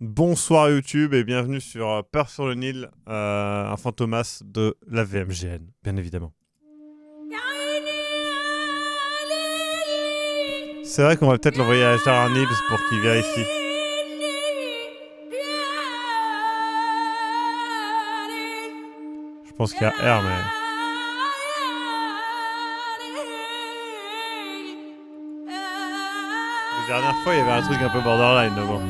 Bonsoir YouTube et bienvenue sur Peur sur le Nil, un fantomas de la VMGN, bien évidemment. C'est vrai qu'on va peut-être l'envoyer à Gérard Nibs pour qu'il vérifie. Je pense qu'il y a R, mais... La dernière fois, il y avait un truc un peu borderline, mais bon.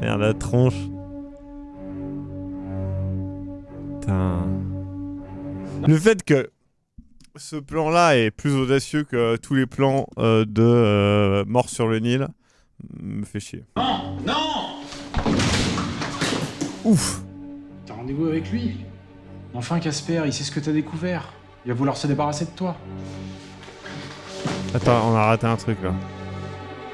Merde, la tronche. Putain. Le fait que ce plan-là est plus audacieux que tous les plans de Mort sur le Nil me fait chier. Non, non. Ouf. T'as rendez-vous avec lui? Enfin, Casper, il sait ce que t'as découvert. Il va vouloir se débarrasser de toi. Attends, on a raté un truc là.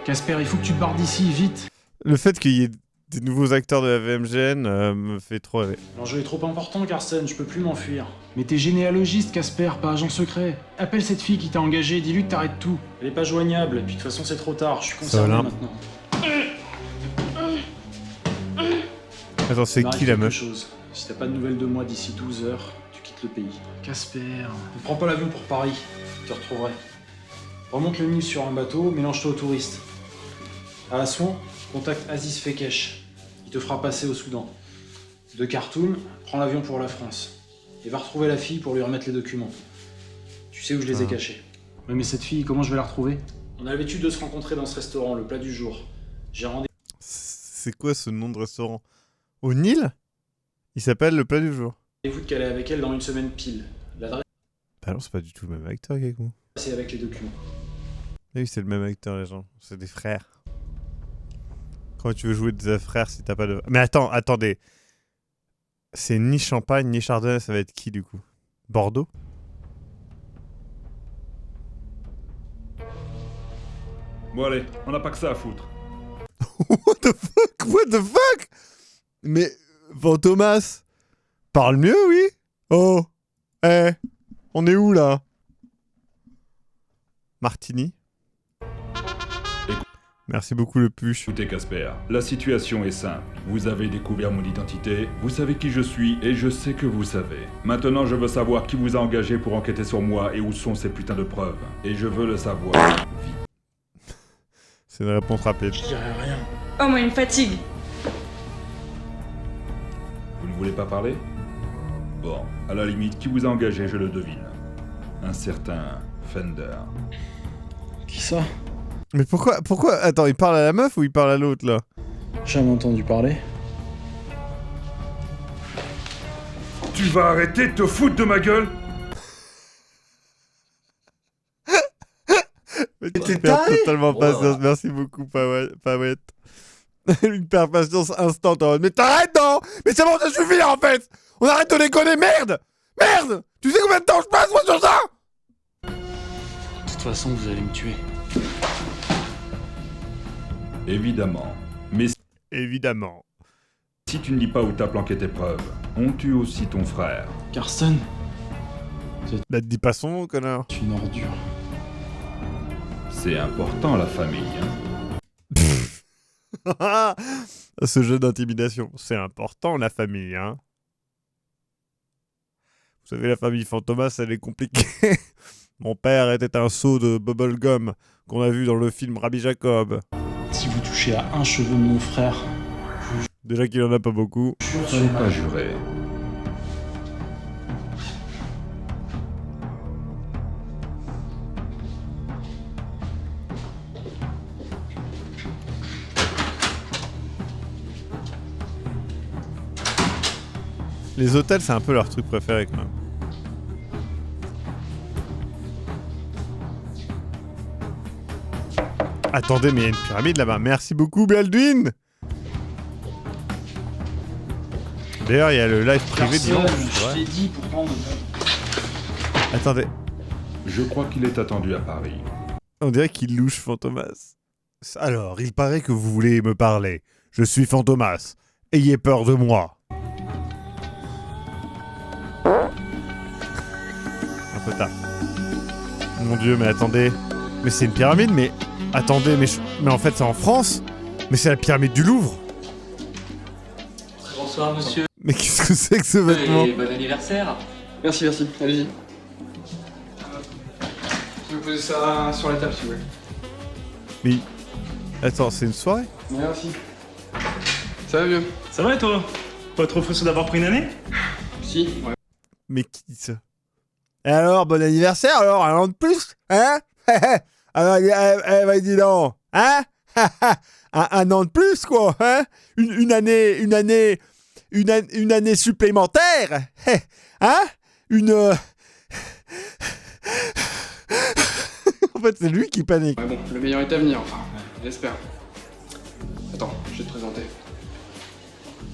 Casper, il faut que tu te barres d'ici, vite. Le fait qu'il y ait des nouveaux acteurs de la VMGN me fait trop rêver. L'enjeu est trop important, Carsten, je peux plus m'enfuir. Mais t'es généalogiste, Casper, pas agent secret. Appelle cette fille qui t'a engagé, dis-lui que t'arrêtes tout. Elle est pas joignable, et puis de toute façon c'est trop tard, je suis concerné maintenant. Attends, c'est qui la meuf? Si t'as pas de nouvelles de moi d'ici 12 heures, tu quittes le pays. Casper, ne prends pas l'avion pour Paris, je te retrouverai. Remonte le Nil sur un bateau, mélange-toi aux touristes. À Assouan, contacte Aziz Fekesh. Il te fera passer au Soudan. De Khartoum, prends l'avion pour la France. Et va retrouver la fille pour lui remettre les documents. Tu sais où je les ai cachés. Ouais, mais cette fille, comment je vais la retrouver? On a l'habitude de se rencontrer dans ce restaurant, le plat du jour. J'ai rendez-vous. C'est quoi ce nom de restaurant? Au Nil? Il s'appelle le plat du jour. Rendez-vous de caler avec elle dans une semaine pile. L'adresse, Bah non, c'est pas du tout le même acteur qu'avec moi. c'est avec les documents. Oui, c'est le même acteur, les gens. C'est des frères. Comment tu veux jouer des frères si t'as pas de... Mais attendez. C'est ni Champagne, ni Chardonnay, ça va être qui, du coup? Bordeaux? Bon allez, on n'a pas que ça à foutre. What the fuck? What the fuck? Mais, Fantomas, parle mieux, oui? Oh, on est où, là? Martini? Merci beaucoup, le push. Écoutez Casper, la situation est simple. Vous avez découvert mon identité, vous savez qui je suis et je sais que vous savez. Maintenant je veux savoir qui vous a engagé pour enquêter sur moi et où sont ces putains de preuves. Et je veux le savoir vite. C'est une réponse rapide. Je dirais rien. Oh, moi, il me fatigue. Vous ne voulez pas parler? Bon, à la limite, qui vous a engagé, je le devine. Un certain Fender. Qui ça? Mais pourquoi... Attends, il parle à la meuf ou il parle à l'autre, là? J'ai jamais entendu parler. Tu vas arrêter de te foutre de ma gueule? Mais tu perds totalement patience, merci beaucoup, Pawet. Une perte patience instant en mode, mais t'arrêtes, non? Mais c'est bon, ça suffit, en fait! On arrête de déconner, merde! Merde! Tu sais combien de temps je passe, moi, sur ça? De toute façon, vous allez me tuer. Évidemment. Mais Évidemment. si tu ne dis pas où t'as planqué tes preuves, on tue aussi ton frère. Carsten, Bah, te dis pas son nom, connard. tu es une ordure. C'est important la famille, hein. Ce jeu d'intimidation, c'est important, la famille, hein. Vous savez, la famille Fantomas, elle est compliquée. Mon père était un seau de bubblegum qu'on a vu dans le film Rabbi Jacob. Si vous touchez à un cheveu de mon frère, Déjà qu'il en a pas beaucoup. je jure Fallait sur pas ma... jurer. Les hôtels, c'est un peu leur truc préféré, quand même. Attendez, mais il y a une pyramide là-bas. Merci beaucoup, Baldwin. D'ailleurs, il y a le live privé Carsten, dimanche. je t'ai dit pourtant... Attendez, Je crois qu'il est attendu à Paris. on dirait qu'il louche Fantomas. Alors, il paraît que vous voulez me parler. Je suis Fantomas. Ayez peur de moi. Un peu tard. Mon Dieu, mais attendez. Mais c'est une pyramide, mais... Attendez, mais en fait, c'est en France? Mais c'est la pyramide du Louvre. Bonsoir monsieur. Mais qu'est-ce que c'est que ce vêtement? Et bon anniversaire. Merci, merci. Allez-y. Je vais poser ça sur la table si vous voulez. Mais... Attends, c'est une soirée? Merci. Ça va bien? Ça va et toi? Pas trop frustré d'avoir pris une année? Si, ouais. Mais qui dit ça? Et alors, bon anniversaire, alors, un an de plus? Hein? Alors, bah, dis donc. Hein? un an de plus, quoi, hein? Une année supplémentaire? Hein? En fait, c'est lui qui panique. Ouais, bon, le meilleur est à venir, enfin, j'espère. Attends, je vais te présenter.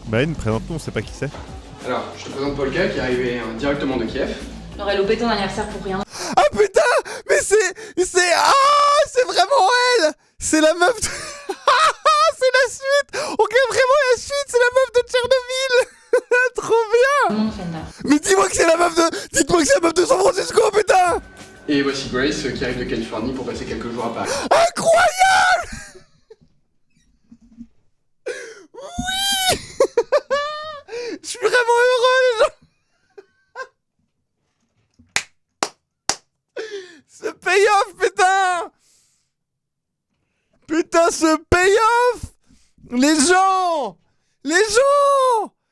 Bah, il me présente, on sait pas qui c'est. Alors, je te présente Polka qui est arrivé directement de Kiev. J'aurais loupé ton anniversaire pour rien. Ah putain! Mais c'est vraiment elle! C'est la meuf de... c'est la suite! On regarde vraiment la suite, c'est la meuf de Tchernobyl! Trop bien! Mon Fender. Mais dis-moi que c'est la meuf de... Dites-moi que c'est la meuf de San Francisco, putain! Et voici Grace qui arrive de Californie pour passer quelques jours à Paris. Incroyable! Oui! Je suis vraiment heureux, les gens! Ce payoff, putain! Putain, ce payoff! Les gens!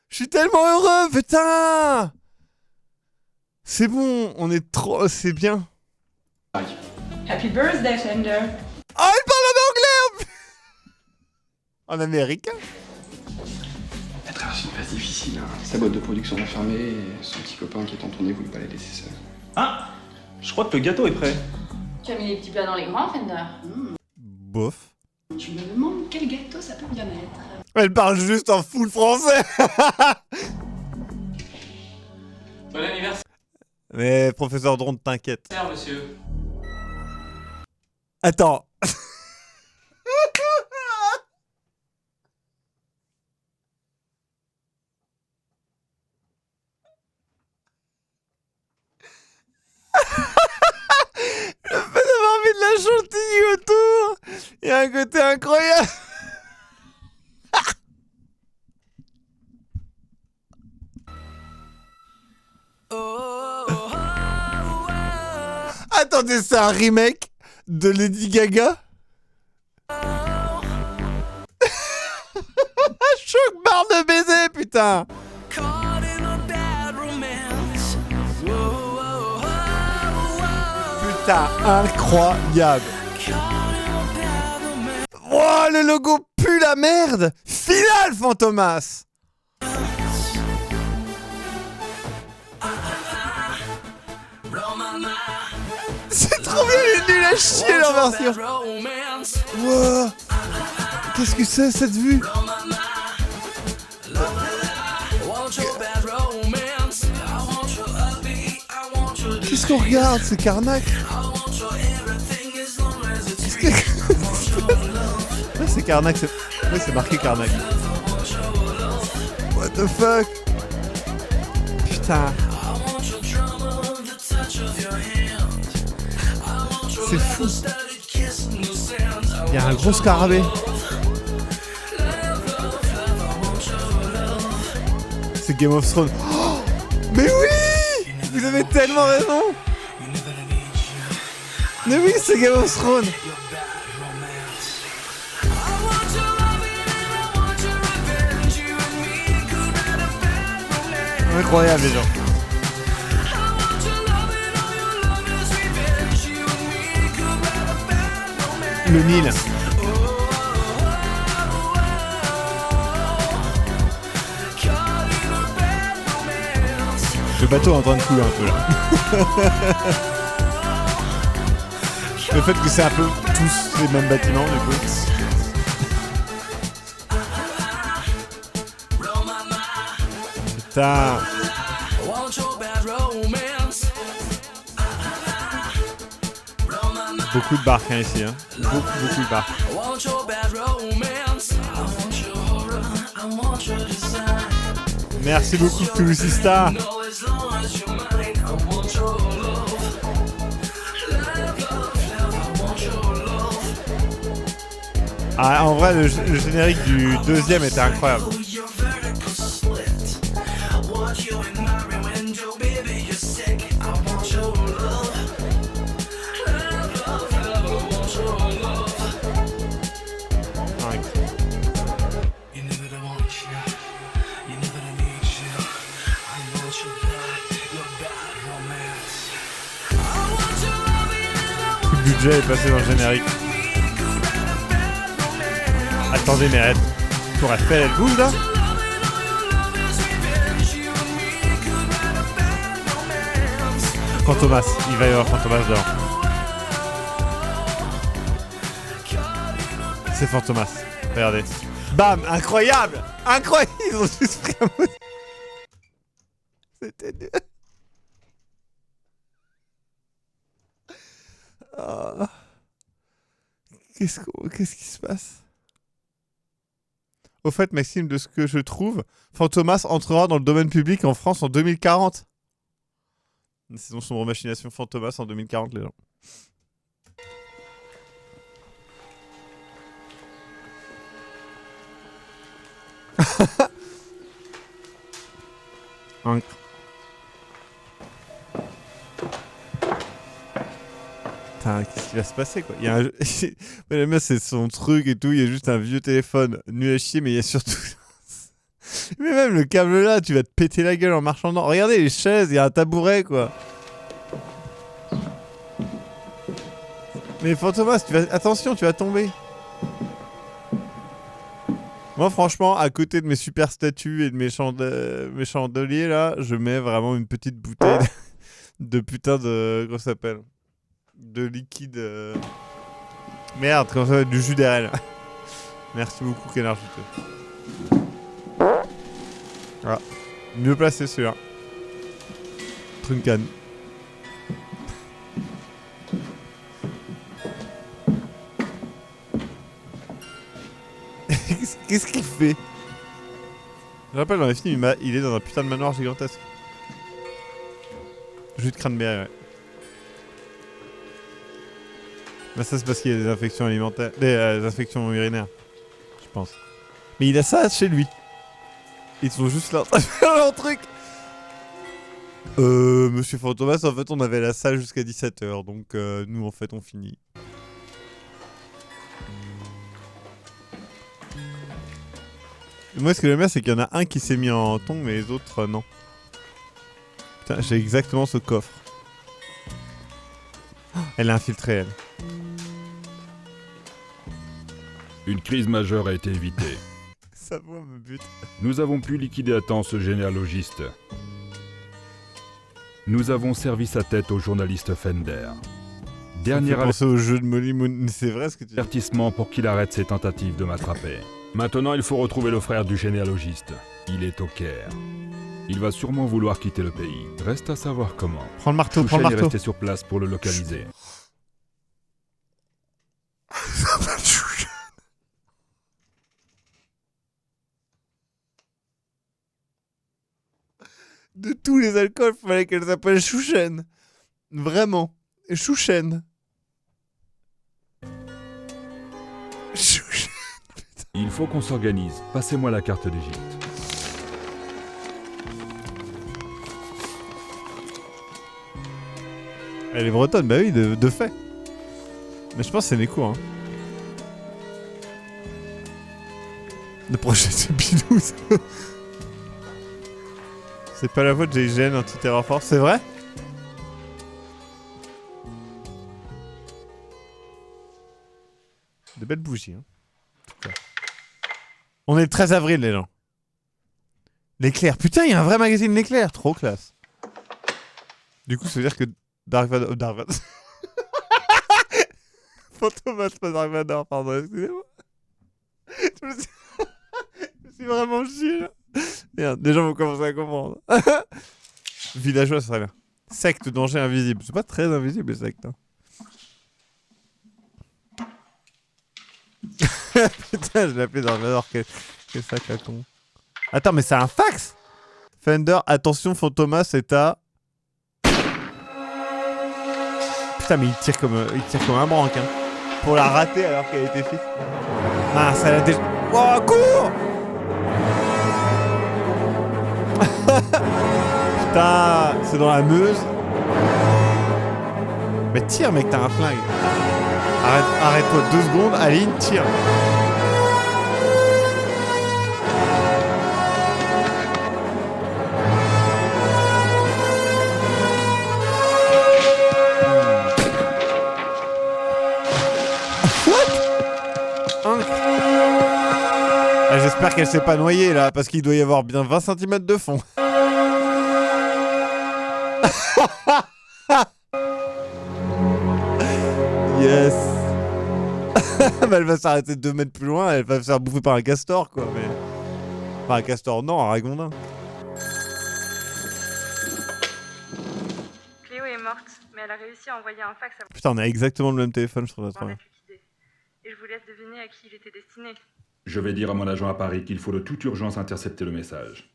Je suis tellement heureux, putain! C'est bon, on est trop... C'est bien. Happy birthday, Fender. Oh, elle parle en anglais! En américain? Elle traverse une phase difficile, hein. Sa boîte de production est fermée et son petit copain qui est en tournée voulait pas la laisser seule. Ah! Je crois que le gâteau est prêt. Tu as mis les petits plats dans les grands, Fender. Bof. Je me demande quel gâteau ça peut bien être. Elle parle juste en full français. Bon anniversaire Mais professeur Dron, t'inquiète. monsieur. Attends. Le fait d'avoir mis de la chantilly autour, il y a un côté incroyable. Attendez, c'est un remake de Lady Gaga? Choc barre de baiser, putain! Putain, incroyable! Wow, le logo pue la merde! Final, Fantomas! C'est trop bien, il est nul à chier leur version! Wow! Qu'est-ce que c'est cette vue? Qu'est-ce qu'on regarde? C'est Karnak? Qu'est-ce que... Ouais, c'est Karnak, c'est... Ouais, c'est marqué Karnak. What the fuck? Putain. C'est fou. Il y a un gros scarabée. C'est Game of Thrones. Oh, mais oui! Vous avez tellement raison! Mais oui, c'est Game of Thrones! Incroyable, les gens. Le Nil. Le bateau est en train de couler un peu là. Le fait que c'est un peu tous les mêmes bâtiments du coup. Putain. Beaucoup de barques hein, ici, hein. Beaucoup de barques. Merci beaucoup Toulousista. Ah, en vrai, le générique du deuxième était incroyable. Tout le budget est passé dans le générique. Attendez, mais arrête. Tour Eiffel, elle bouge là? Fantomas, il va y avoir Fantomas dehors. C'est Fantomas, regardez. Bam, incroyable! Incroyable! Ils ont juste pris un mot. C'était nul. Oh. Qu'est-ce qui se passe? Au fait, Maxime, de ce que je trouve, Fantomas entrera dans le domaine public en France en 2040. C'est donc son remachination Fantomas en 2040, les gens. Putain, qu'est-ce qui va se passer, quoi? Il y a un... Le mec, c'est son truc et tout, il y a juste un vieux téléphone nul à chier, mais il y a surtout... Mais même le câble là, tu vas te péter la gueule en marchant dedans. Regardez les chaises, il y a un tabouret, quoi. Mais Fantomas, attention, tu vas tomber. Moi, franchement, à côté de mes super statues et de mes chandeliers, là, je mets vraiment une petite bouteille de putain de... Comment ça s'appelle? De liquide... Merde, comment ça s'appelle? Du jus d'RL. Merci beaucoup, Canard Juteux. Ah, mieux placé celui-là. Truncan. Qu'est-ce qu'il fait? Je rappelle, dans les films, il est dans un putain de manoir gigantesque. Jus de cranberry, ouais. Bah ça c'est parce qu'il y a des infections alimentaires, des infections urinaires, je pense. Mais il a ça chez lui. Ils sont juste là en train de faire leur truc. Monsieur Fantomas, en fait on avait la salle jusqu'à 17h, donc nous en fait on finit. Moi ce que j'aime bien c'est qu'il y en a un qui s'est mis en ton mais les autres non. Putain, j'ai exactement ce coffre. Elle a infiltré elle. Une crise majeure a été évitée. Sa voix me bute. Nous avons pu liquider à temps ce généalogiste. Nous avons servi sa tête au journaliste Fender. Dernier au jeu de Molly Moon, c'est vrai ce que tu dis. avertissement pour qu'il arrête ses tentatives de m'attraper. Maintenant, il faut retrouver le frère du généalogiste. Il est au Caire. Il va sûrement vouloir quitter le pays. Reste à savoir comment. Prends le marteau, prends le Chouchen est marteau. resté sur place pour le localiser. De tous les alcools, il fallait qu'elle s'appelle Chouchen. Vraiment. Chouchen. Chouchen. Il faut qu'on s'organise. Passez-moi la carte d'Égypte. Elle est bretonne, bah oui, de fait. Mais je pense que c'est mes cours, hein. Le projet c'est Bidou, ça. C'est pas la voix de GIGN anti-terror force, c'est vrai? De belles bougies, hein. On est le 13 avril, les gens. L'éclair. Putain, il y a un vrai magazine L'éclair. Trop classe. Du coup, ça veut dire que Dark Vador... Dark Vador... Fantomas, pas Dark Vador, pardon, excusez-moi. Je me suis vraiment chié, là. Merde, les gens vont commencer à comprendre. Villageois, ça serait bien. Secte, danger invisible. C'est pas très invisible, les sectes, hein. Putain, je l'ai appelé Dark Vador, quel sac à con. Attends, mais c'est un fax! Fender, attention, Fantomas est à... Putain, mais il tire comme un branque, hein. Pour la rater alors qu'elle a été fixe. Ah, ça l'a déjà... Oh, cours. Putain, c'est dans la Meuse. Mais tire, mec, t'as un flingue. Arrête-toi 2 secondes, Aline, tire. Ah, j'espère qu'elle s'est pas noyée là, parce qu'il doit y avoir bien 20 cm de fond. Yes. Mais elle va s'arrêter 2 mètres plus loin, elle va se faire bouffer par un castor quoi. Mais... Enfin un castor non, un ragondin. Cléo est morte, mais elle a réussi à envoyer un fax à Putain, on a exactement le même téléphone, je trouve ça trop bien. Et je vous laisse deviner à qui il était destiné. Je vais dire à mon agent à Paris qu'il faut de toute urgence intercepter le message.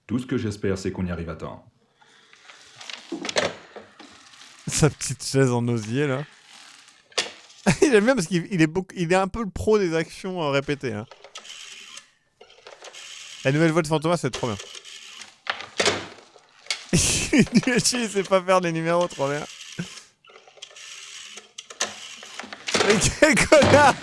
Tout ce que j'espère, c'est qu'on y arrive à temps. Sa petite chaise en osier là. J'aime bien parce qu'il est un peu le pro des actions répétées. Hein. La nouvelle voix de Fantomas, c'est trop bien. Il sait pas faire des numéros, trop bien. Mais quel connard!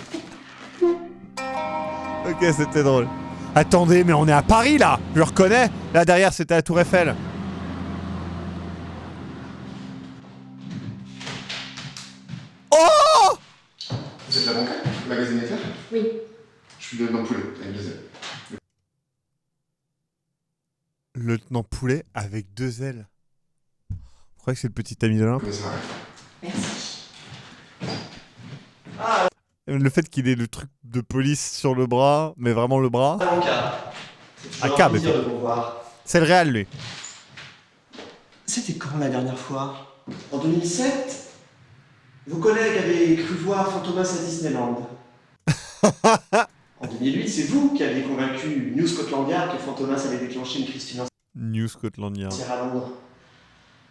Ok, c'était drôle. Attendez, mais on est à Paris là! Je le reconnais! Là derrière, c'était la Tour Eiffel. Oh! Vous êtes la banque, le magazine FR? Oui. Je suis le lieutenant Poulet, avec 2 ailes. Lieutenant Poulet avec 2 ailes. Vous croyez que c'est le petit ami de l'un? Merci. Le fait qu'il ait le truc de police sur le bras, mais vraiment le bras. AK, mais c'est le réel lui. C'était quand la dernière fois? En 2007? Vos collègues avaient cru voir Fantomas à Disneyland. En 2008, c'est vous qui aviez convaincu New Scotland Yard que Fantomas allait déclencher une crise financière New Scotland Yard. à Londres.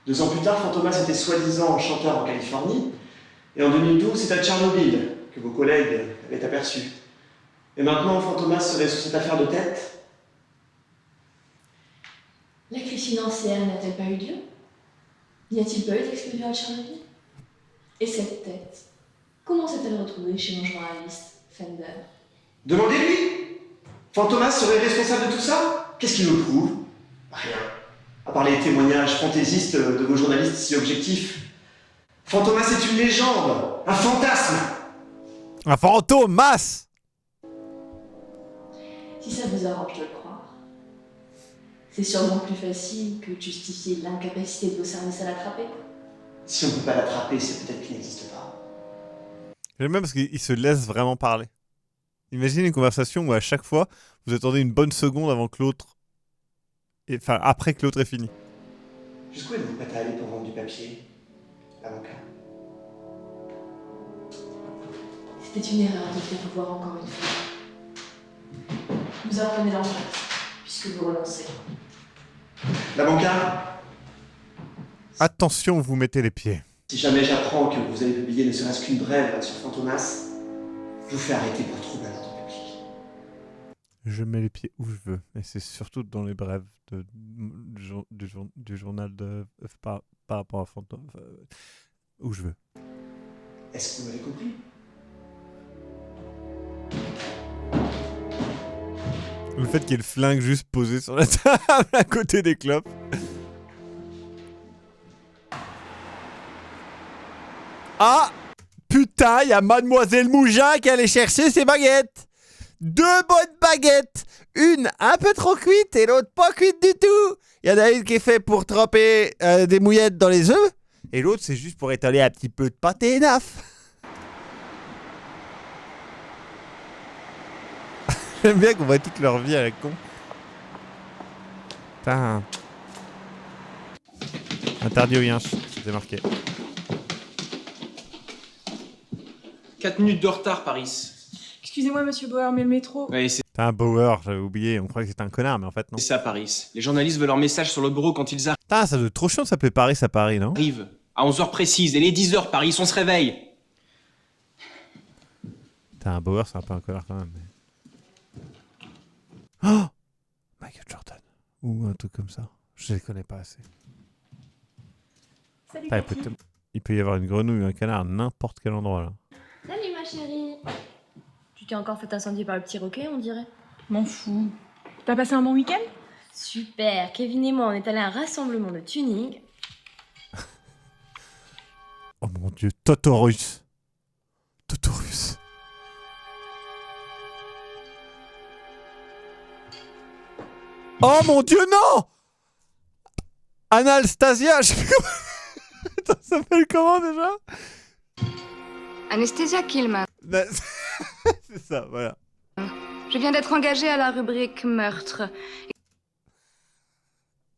2 ans plus tard, Fantomas était soi-disant chanteur en Californie. Et en 2012, c'est à Tchernobyl que vos collègues avaient aperçu. Et maintenant, Fantomas serait sur cette affaire de tête? La crise financière n'a-t-elle pas eu lieu? N'y a-t-il pas eu d'explosion à Tchernobyl? Et cette tête, comment s'est-elle retrouvée chez mon journaliste, Fender? Demandez-lui! Fantomas serait responsable de tout ça? Qu'est-ce qui le prouve? Rien. À part les témoignages fantaisistes de vos journalistes si objectifs. Fantomas est une légende, un fantasme! Un fantôme, masse! Si ça vous arrange de le croire, c'est sûrement plus facile que de justifier l'incapacité de vos services à l'attraper. Si on ne peut pas l'attraper, c'est peut-être qu'il n'existe pas. J'aime bien parce qu'il se laisse vraiment parler. Imaginez une conversation où à chaque fois, vous attendez une bonne seconde avant que l'autre... Enfin, après que l'autre ait fini. Jusqu'où êtes-vous prêt à aller pour vendre du papier, l'avocat? C'était une erreur de faire vous voir encore une fois. Nous allons mener l'enquête, puisque vous relancez. L'avocat? Attention, vous mettez les pieds. Si jamais j'apprends que vous avez publié ne serait-ce qu'une brève sur Fantomas, je vous fais arrêter pour trouble à l'ordre public. Je mets les pieds où je veux. Et c'est surtout dans les brèves du journal de... par rapport à Fantôme. Où je veux. Est-ce que vous m'avez compris? Le fait qu'il y ait le flingue juste posé sur la table à côté des clopes. Ah! Putain, il y a Mademoiselle Mougin qui allait chercher ses baguettes! 2 bonnes baguettes! Une un peu trop cuite et l'autre pas cuite du tout! Il y en a une qui est faite pour tremper des mouillettes dans les œufs, et l'autre c'est juste pour étaler un petit peu de pâté naf. J'aime bien qu'on voit toute leur vie à la con. Putain. Interdit aux yinches, c'est marqué. 4 minutes de retard, Paris. Excusez-moi, monsieur Bauer, mais le métro... Ouais, c'est T'es un Bauer, j'avais oublié, on croyait que c'était un connard, mais en fait non. ça, Paris. Les journalistes veulent leur message sur le bureau quand ils Putain, ça doit être trop chiant de s'appeler Paris à Paris, non? arrivent. À 11h précises, et les 10h, Paris, on se réveille. Putain, Bauer, c'est un peu un connard quand même. Mais... Oh, Michael Jordan. Ou un truc comme ça. Je les connais pas assez. Salut, Ah, Cathy. il peut y avoir une grenouille ou un canard à n'importe quel endroit là. Salut ma chérie. Tu t'es encore fait incendier par le petit roquet, on dirait. M'en fous. T'as passé un bon week-end? Super, Kevin et moi on est allés à un rassemblement de tuning. Oh mon dieu, Totorus. Totorus. Oh mon dieu, non! Analstasia, je sais plus comment... Attends, ça s'appelle comment déjà? Anesthesia Killman. C'est ça, voilà. Je viens d'être engagée à la rubrique meurtre.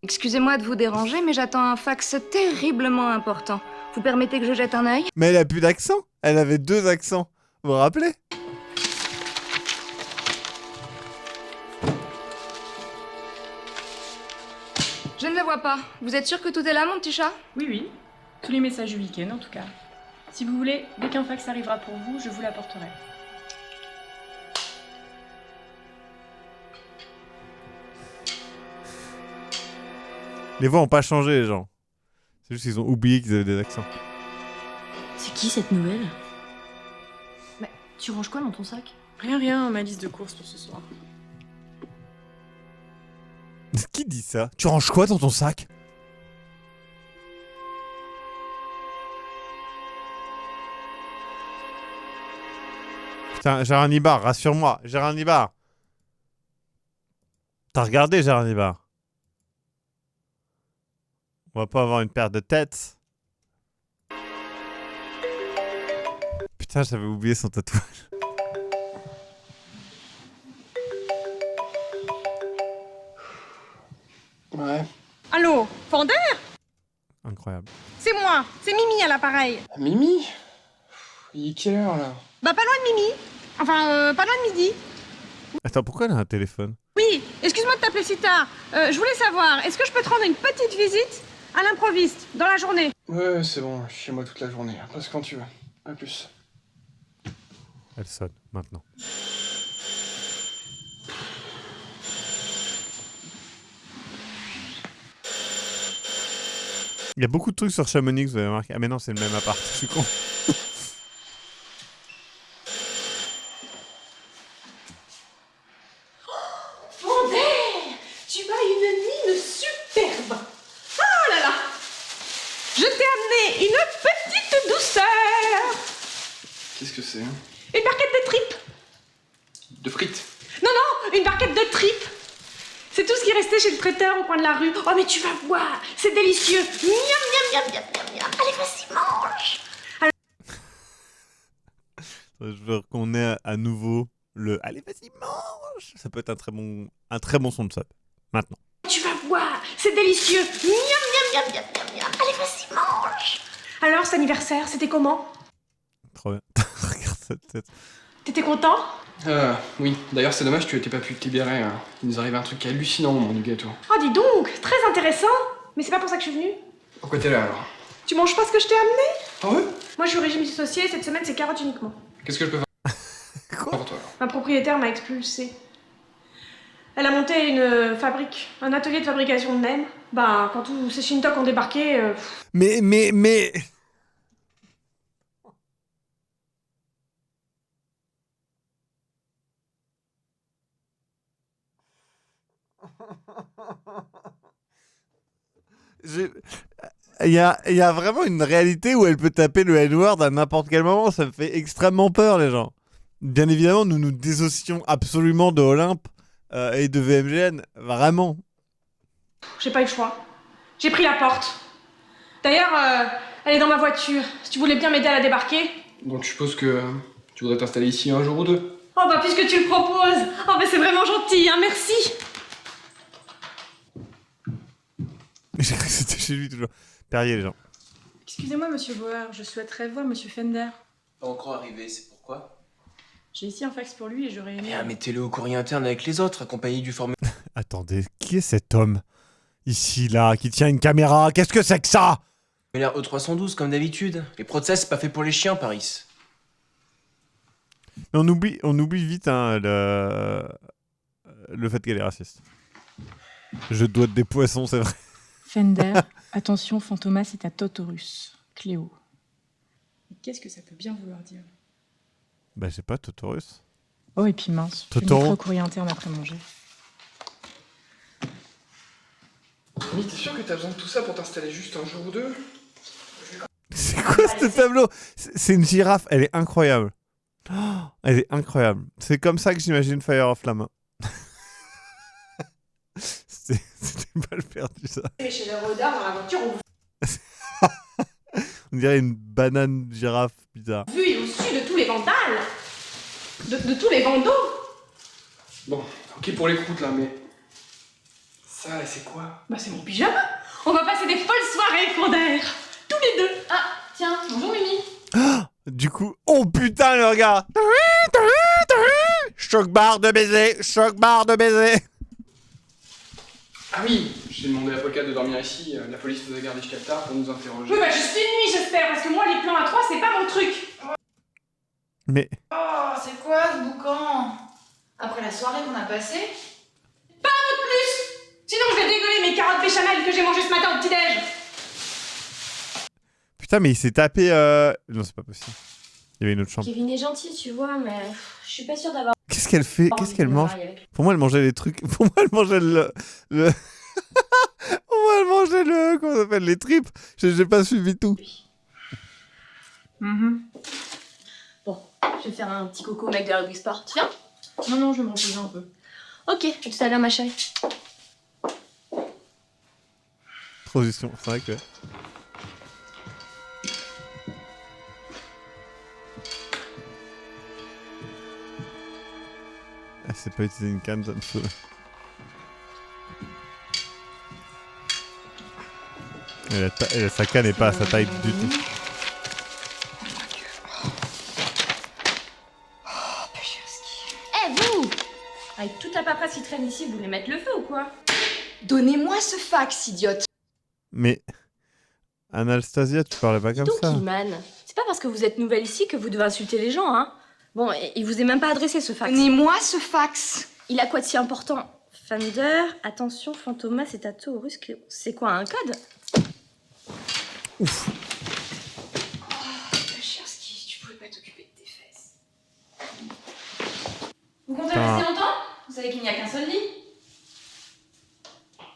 Excusez-moi de vous déranger, mais j'attends un fax terriblement important. Vous permettez que je jette un œil? Mais elle a plus d'accent. Elle avait 2 accents. Vous vous rappelez? Je ne le vois pas. Vous êtes sûr que tout est là, mon petit chat? Oui, oui. Tous les messages du week-end, en tout cas. Si vous voulez, dès qu'un fax arrivera pour vous, je vous l'apporterai. Les voix ont pas changé, les gens. C'est juste qu'ils ont oublié qu'ils avaient des accents. C'est qui cette nouvelle? Mais tu ranges quoi dans ton sac? Rien, ma liste de courses pour ce soir. Qui dit ça? Tu ranges quoi dans ton sac? Putain, Gérard Nibar, rassure-moi. Gérard Nibar. T'as regardé Gérard Nibar? On va pas avoir une paire de têtes. Putain, j'avais oublié son tatouage. Ouais. Allô, Fonder? Incroyable. C'est moi, c'est Mimi à l'appareil. Mimi? Il est quelle heure là? Bah pas loin de Mimi. Enfin, pas loin de midi. Attends, pourquoi elle a un téléphone? Oui, excuse-moi de t'appeler si tard. Je voulais savoir, est-ce que je peux te rendre une petite visite à l'improviste, dans la journée? Ouais, c'est bon, je suis chez moi toute la journée. Passe quand tu veux. À plus. Elle sonne, maintenant. Il y a beaucoup de trucs sur Chamonix, vous avez remarqué. Ah mais non, c'est le même appart, je suis con. Fonder, tu as une mine superbe. Oh là là, je t'ai amené une petite douceur. Qu'est-ce que c'est? Une barquette de tripes. De frites? Non, non, une barquette de tripes. C'est tout ce qui restait chez le traiteur au coin de la rue. Oh, mais tu vas voir, c'est délicieux. Miam, miam, miam, miam, miam, miam. Allez, vas-y, mange. Je veux qu'on ait à nouveau le « Allez, vas-y, mange !» Ça peut être un très bon son de sub. Maintenant. Tu vas voir, c'est délicieux. Miam, miam, miam, miam, miam, miam. Allez, vas-y, mange. Alors, cet anniversaire, c'était comment? Trop bien. Regarde cette tête. T'étais content? Oui. D'ailleurs, c'est dommage, tu t'es pas pu te libérer. Hein. Il nous arrive un truc hallucinant au moment du gâteau. Oh, dis donc, très intéressant. Mais c'est pas pour ça que je suis venue. Pourquoi t'es là alors? Tu manges pas ce que je t'ai amené? Ah ouais? Moi, je suis au régime dissocié. Cette semaine, c'est carottes uniquement. Qu'est-ce que je peux faire pour toi alors? Ma propriétaire m'a expulsée. Elle a monté une fabrique, un atelier de fabrication de nems. Ben, quand tous ces Shintok ont débarqué... Mais... Il y a vraiment une réalité où elle peut taper le N-word à n'importe quel moment. Ça me fait extrêmement peur, les gens. Bien évidemment, nous nous dissocions absolument de Olympe et de VMGN. Vraiment. J'ai pas eu le choix. J'ai pris la porte. D'ailleurs, elle est dans ma voiture. Si tu voulais bien m'aider à la débarquer. Donc je suppose que tu voudrais t'installer ici un jour ou deux? Oh bah puisque tu le proposes. Oh bah c'est vraiment gentil, hein, merci. Mais j'ai cru que c'était chez lui toujours. Perrier, les gens. Excusez-moi, monsieur Bauer, je souhaiterais voir monsieur Fender. Pas encore arrivé, c'est pourquoi? J'ai ici un fax pour lui et j'aurais aimé... Mettez-le au courrier interne avec les autres, accompagné du formulaire. Attendez, qui est cet homme? Ici, là, qui tient une caméra? Qu'est-ce que c'est que ça? E312, comme d'habitude. Les procès, c'est pas fait pour les chiens, Paris. Mais on oublie vite hein, le fait qu'elle est raciste. Je dois des poissons, c'est vrai. Fender, attention, Fantomas est à Totorus. Cléo. Mais qu'est-ce que ça peut bien vouloir dire? Bah, j'ai pas Totorus. Oh, et puis mince. Totoro. Je mettrai au courrier interne après manger. Mais t'es sûr que t'as besoin de tout ça pour t'installer juste un jour ou deux? C'est quoi ce tableau? C'est une girafe, elle est incroyable. Oh, elle est incroyable. C'est comme ça que j'imagine Fire of la main. C'était mal perdu ça. Mais chez le rodard dans la voiture, on On dirait une banane girafe bizarre. vu et au-dessus de tous les vandales. De tous les vandaux. Bon, ok pour les croûtes là, mais... Ça, là, c'est quoi? Bah c'est mon pyjama. On va passer des folles soirées, Fonder. Tous les deux. Ah, tiens, bonjour Mimi. Du coup, oh putain le regard. Choc barre de baiser, choc barre de baiser. Ah oui, j'ai demandé à Polka de dormir ici, la police nous a gardé jusqu'à tard pour nous interroger. Oui, bah juste une nuit, j'espère, parce que moi, les plans à 3, c'est pas mon truc. Mais... Oh, c'est quoi ce boucan? Après la soirée qu'on a passée? Pas un mot de plus. Sinon, je vais dégueuler mes carottes béchamel que j'ai mangées ce matin au petit-déj. Putain, mais il s'est tapé... Non, c'est pas possible. Il y avait une autre chambre. Kevin est gentil, tu vois, mais je suis pas sûre d'avoir... Qu'est-ce qu'elle fait? Qu'est-ce qu'elle mange? Pour moi, elle mangeait les trucs... Pour moi, elle mangeait le... Pour moi, elle mangeait le... Comment ça s'appelle? Les tripes. J'ai pas suivi tout. Bon, je vais faire un petit coco au mec de la Sport. Tu viens? Non, non, je vais me reposer un peu. Ok, à tout à l'heure, ma chérie. Transition, c'est vrai que... Ah, c'est pas utiliser une canne, ça me saoule. Et sa canne n'est pas à sa taille du tout. Eh, vous! Avec toute la paperasse qui traîne ici, vous voulez mettre le feu ou quoi? Donnez-moi ce fax, idiote. Mais... Anastasia, tu parlais pas comme Donc, ça. Iman, c'est pas parce que vous êtes nouvelle ici que vous devez insulter les gens, hein? Bon, il vous est même pas adressé ce fax. Donnez-moi ce fax. Il a quoi de si important? Fender, attention, Fantomas et Tato Russe. C'est quoi, un code? Ouf. Cherski, tu pouvais pas t'occuper de tes fesses. Vous comptez rester longtemps? Vous savez qu'il n'y a qu'un seul lit.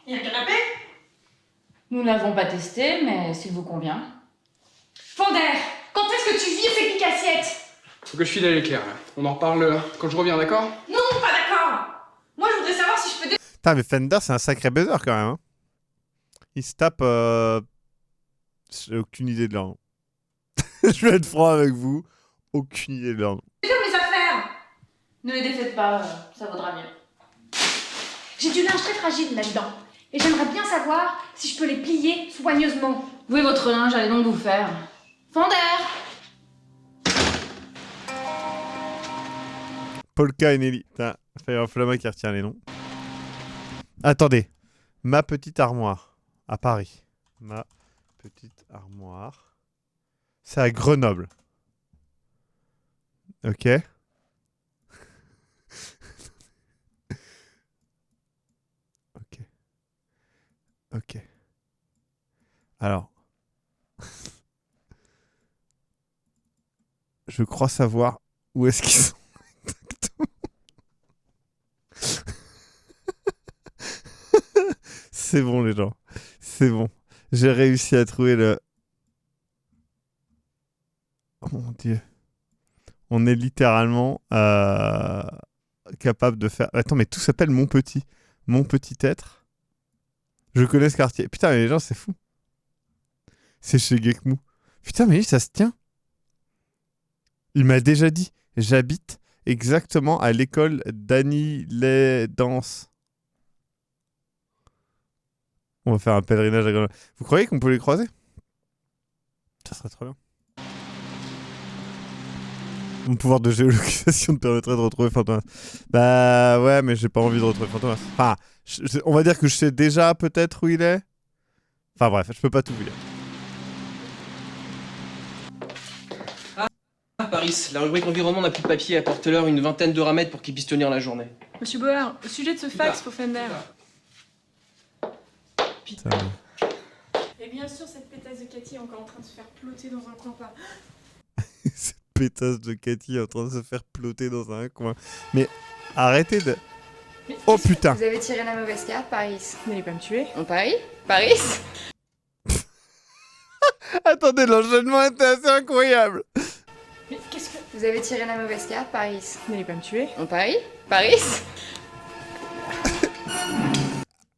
Il y a un canapé. Nous n'avons pas testé, mais s'il vous convient. Fonder, quand est-ce que tu vires ces piques-assiettes? Faut que je file à l'éclair là. On en reparle quand je reviens, d'accord? Non, pas d'accord. Moi, je voudrais savoir si je peux... Putain, mais Fender, c'est un sacré baiser quand même. Hein. Il se tape... J'ai aucune idée de leur nom. Je vais être franc avec vous. Aucune idée de leur nom. Défaites mes affaires. Ne les défaites pas, ça vaudra mieux. J'ai du linge très fragile là-dedans. Et j'aimerais bien savoir si je peux les plier soigneusement. Où est votre linge? Allez donc vous faire. Fonder! Polka et Nelly. Putain, Fire of Lama qui retient les noms. Attendez. Ma petite armoire. À Paris. Ma petite armoire. C'est à Grenoble. Ok. Ok. Ok. Alors. Je crois savoir où est-ce qu'ils sont. C'est bon les gens, c'est bon. J'ai réussi à trouver le... Oh mon dieu. On est littéralement capable de faire... Attends, mais tout s'appelle Mon Petit. Mon Petit Être. Je connais ce quartier. Putain, mais les gens, c'est fou. C'est chez Gekmou. Putain, mais lui, ça se tient. Il m'a déjà dit, j'habite exactement à l'école d'Annie Les Danse. On va faire un pèlerinage à Grenoble. Vous croyez qu'on peut les croiser? Ça serait trop bien. Mon pouvoir de géolocalisation me permettrait de retrouver Fantomas. Bah ouais, mais j'ai pas envie de retrouver Fantomas. Enfin, on va dire que je sais déjà peut-être où il est. Enfin bref, je peux pas tout vous dire. Paris, la rubrique environnement n'a plus de papier. Apportez-leur une vingtaine de ramètres pour qu'ils puissent tenir la journée. Monsieur Bauer, au sujet de ce fax pour Fender. Putain. Et bien sûr, cette pétasse de Cathy est encore en train de se faire ploter dans un coin pas. Cette pétasse de Cathy est en train de se faire ploter dans un coin. Mais arrêtez de... Oh putain. Vous avez tiré la mauvaise carte, Paris. Vous n'allez pas me tuer. En Paris Paris Attendez, l'enchaînement était assez incroyable. Mais qu'est-ce que... Vous avez tiré la mauvaise carte, Paris. Vous n'allez pas me tuer. En Paris Paris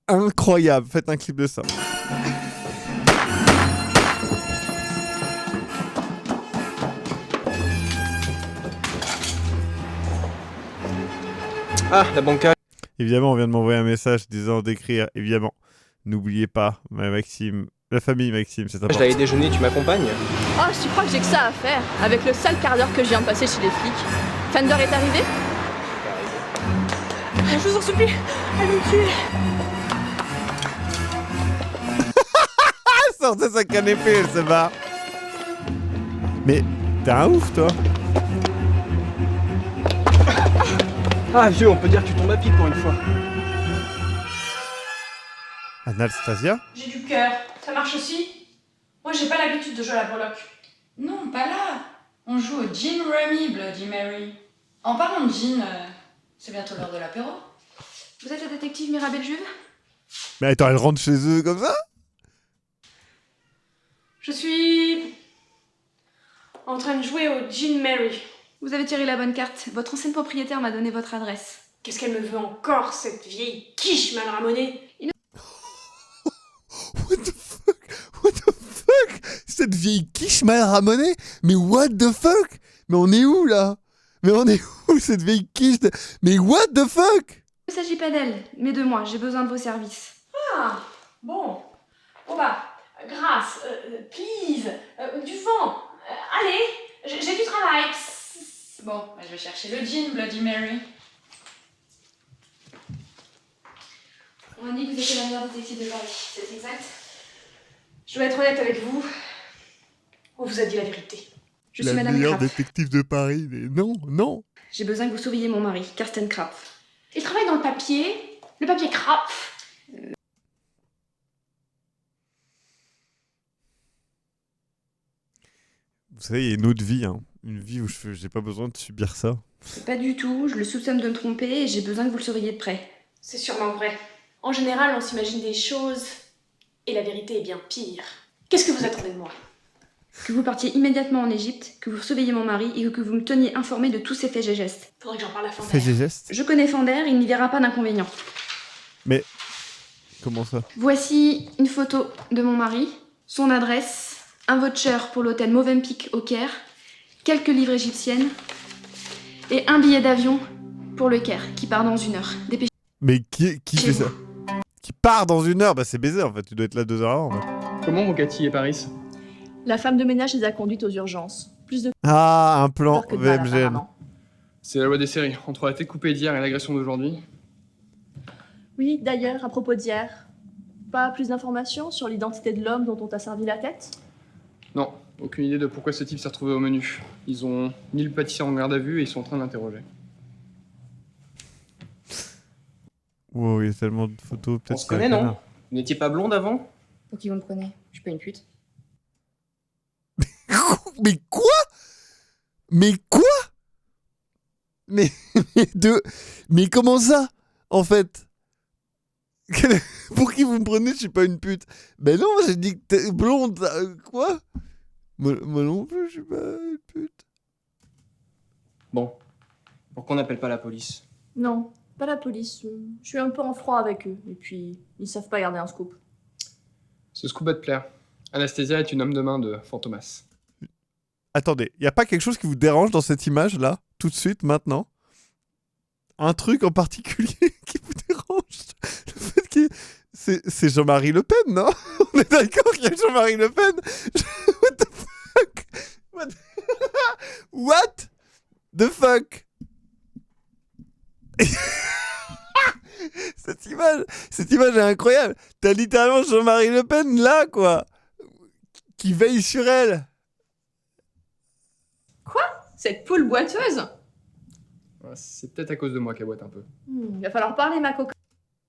Incroyable, faites un clip de ça. Ah, la banca. Évidemment, on vient de m'envoyer un message disant d'écrire, évidemment. N'oubliez pas, Maxime, la famille Maxime, c'est important. Je l'avais déjeuner, tu m'accompagnes? Oh, tu crois que j'ai que ça à faire avec le sale quart d'heure que je viens de passer chez les flics? Fender est arrivé? Je vous en supplie, allez me tuer. Sortez sa canne épée, elle se barre. Mais t'es un ouf, toi. Ah, vieux, on peut dire que tu tombes à pic pour une fois. Anastasia? J'ai du cœur. Ça marche aussi? Moi, j'ai pas l'habitude de jouer à la breloque. Non, pas là. On joue au Gin Rummy, Bloody Mary. En parlant de gin, c'est bientôt l'heure de l'apéro. Vous êtes la détective Mirabelle Juve? Mais attends, elle rentre chez eux comme ça? Je suis en train de jouer au Gin Mary. Vous avez tiré la bonne carte. Votre ancienne propriétaire m'a donné votre adresse. Qu'est-ce qu'elle me veut encore, cette vieille quiche mal ramonée? What the fuck? What the fuck? Cette vieille quiche mal ramonée? Mais what the fuck? Mais on est où là? Mais on est où cette vieille quiche de... Mais what the fuck? Il ne s'agit pas d'elle, mais de moi. J'ai besoin de vos services. Ah, bon. Bon bah, grâce, please, du vent. Allez, j'ai du travail. Bon, je vais chercher le gin, Bloody Mary. On m'a dit que vous étiez la meilleure détective de Paris, c'est exact? Je dois être honnête avec vous. On vous a dit la vérité. Je suis Madame meilleure Krapp. détective de Paris, mais non, non. J'ai besoin que vous surveilliez mon mari, Karsten Krapp. Il travaille dans le papier Krapp. Vous savez, il y a une autre vie, hein. Une vie où j'ai pas besoin de subir ça. Pas du tout, je le soupçonne de me tromper et j'ai besoin que vous le surveilliez de près. C'est sûrement vrai. En général, on s'imagine des choses et la vérité est bien pire. Qu'est-ce que vous attendez de moi? Que vous partiez immédiatement en Égypte, que vous surveilliez mon mari et que vous me teniez informé de tous ses faits et gestes. Faudrait que j'en parle à Fender. Fais des gestes. Je connais Fender, il n'y verra pas d'inconvénient. Mais comment ça? Voici une photo de mon mari, son adresse, un voucher pour l'hôtel Movenpick au Caire, quelques livres égyptiennes et un billet d'avion pour le Caire qui part dans 1 heure. Dépêchez. Mais qui fait ça? Qui part dans 1 heure? Bah c'est baiser en fait, tu dois être là 2 heures avant. En fait. Comment vont Cathy et Paris? La femme de ménage les a conduites aux urgences. Plus de Ah, un plan peur que de mal, VMGN. apparemment. C'est la loi des séries. Entre la tête coupée d'hier et l'agression d'aujourd'hui. Oui, d'ailleurs, à propos d'hier, pas plus d'informations sur l'identité de l'homme dont on t'a servi la tête? Non, aucune idée de pourquoi ce type s'est retrouvé au menu. Ils ont mis le pâtissier en garde à vue et ils sont en train d'interroger. Wow, il y a tellement de photos. On se connaît, non? Vous n'étiez pas blonde avant? Pour qui vous me prenez? Je suis pas une pute. Mais quoi? Mais quoi? Mais comment ça? En fait? Pour qui vous me prenez? Je suis pas une pute. Ben non, j'ai dit que t'es blonde. Quoi? Moi non plus, je suis pas une pute. Bon. Pourquoi on n'appelle pas la police? Non, pas la police. Je suis un peu en froid avec eux. Et puis, ils savent pas garder un scoop. Ce scoop va te plaire. Anastasia est une homme de main de Fantomas. Attendez, y a pas quelque chose qui vous dérange dans cette image là, tout de suite, maintenant? Un truc en particulier qui vous dérange? Le fait que c'est Jean-Marie Le Pen, non? On est d'accord qu'il y a Jean-Marie Le Pen? What the fuck? What the fuck? Cette image est incroyable. T'as littéralement Jean-Marie Le Pen là, quoi, qui veille sur elle. Quoi? Cette poule boiteuse. Ouais, c'est peut-être à cause de moi qu'elle boite un peu. Il va falloir parler, ma cocotte.